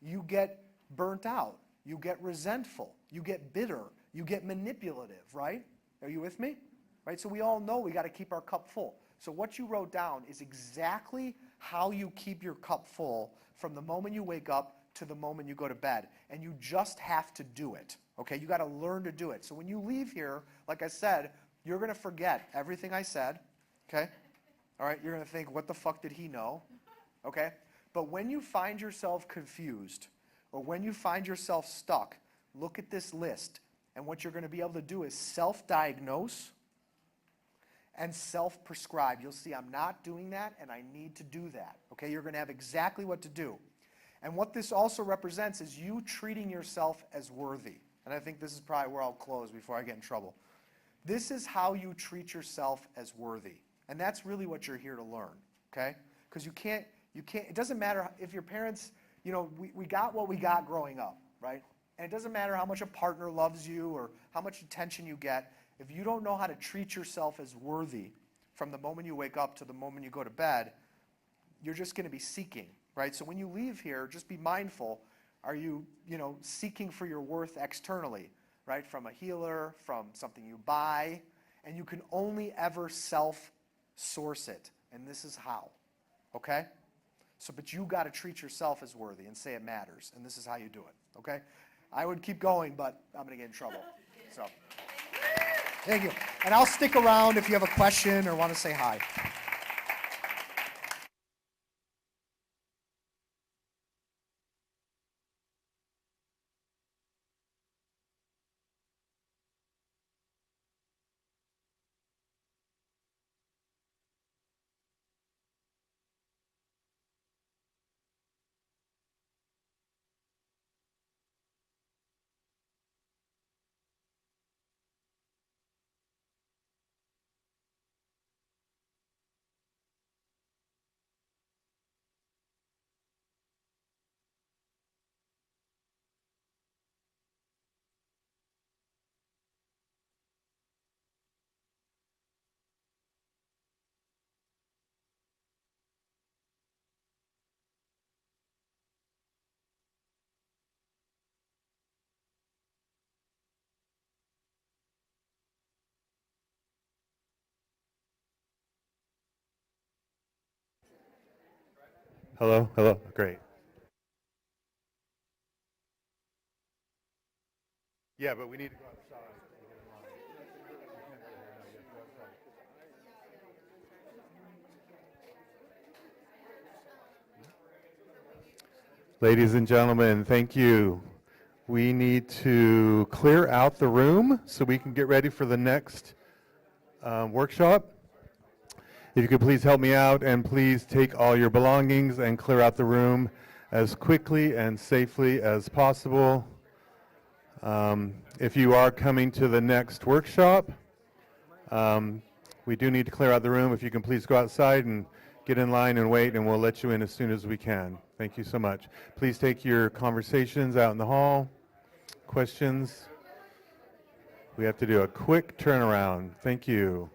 you get burnt out, you get resentful, you get bitter, you get manipulative, right? Are you with me? Right? So we all know we got to keep our cup full. So what you wrote down is exactly how you keep your cup full from the moment you wake up to the moment you go to bed. And you just have to do it. Okay? You got to learn to do it. So when you leave here, like I said, you're going to forget everything I said. Okay? All right? You're going to think, what the fuck did he know? Okay? But when you find yourself confused or when you find yourself stuck, look at this list. And what you're going to be able to do is self-diagnose and self-prescribe. You'll see I'm not doing that and I need to do that. Okay? You're going to have exactly what to do. And what this also represents is you treating yourself as worthy. And I think this is probably where I'll close before I get in trouble. This is how you treat yourself as worthy. And that's really what you're here to learn. Okay? Because you can't, it doesn't matter if your parents, you know, we got what we got growing up, right? And it doesn't matter how much a partner loves you or how much attention you get. If you don't know how to treat yourself as worthy from the moment you wake up to the moment you go to bed, you're just going to be seeking, right? So when you leave here, just be mindful. Are you, seeking for your worth externally, right? From a healer, from something you buy, and you can only ever self-source it. And this is how, okay? So, but you got to treat yourself as worthy and say it matters. And this is how you do it, okay? I would keep going, but I'm going to get in trouble. So, thank you. And I'll stick around if you have a question or want to say hi. Hello, hello, great. Yeah, but we need to go outside. Ladies and gentlemen, thank you. We need to clear out the room so we can get ready for the next workshop. If you could please help me out and please take all your belongings and clear out the room as quickly and safely as possible. If you are coming to the next workshop, we do need to clear out the room. If you can please go outside and get in line and wait, and we'll let you in as soon as we can. Thank you so much. Please take your conversations out in the hall. Questions? We have to do a quick turnaround. Thank you.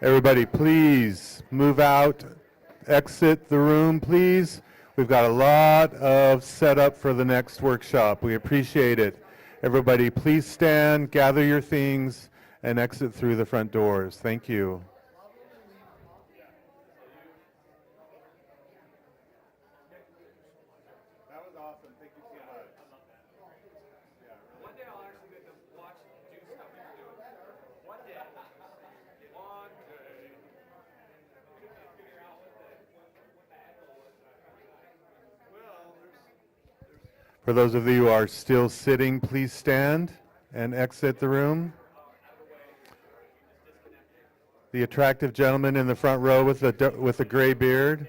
Everybody, please move out, exit the room, please. We've got a lot of setup for the next workshop. We appreciate it. Everybody, please stand, gather your things, and exit through the front doors. Thank you. That was awesome. Thank you so much. One day I'll actually get to watch you do stuff that you're doing. One day. One day. Figure out what the angle was. Well, For those of you who are still sitting, please stand and exit the room. The attractive gentleman in the front row with the gray beard.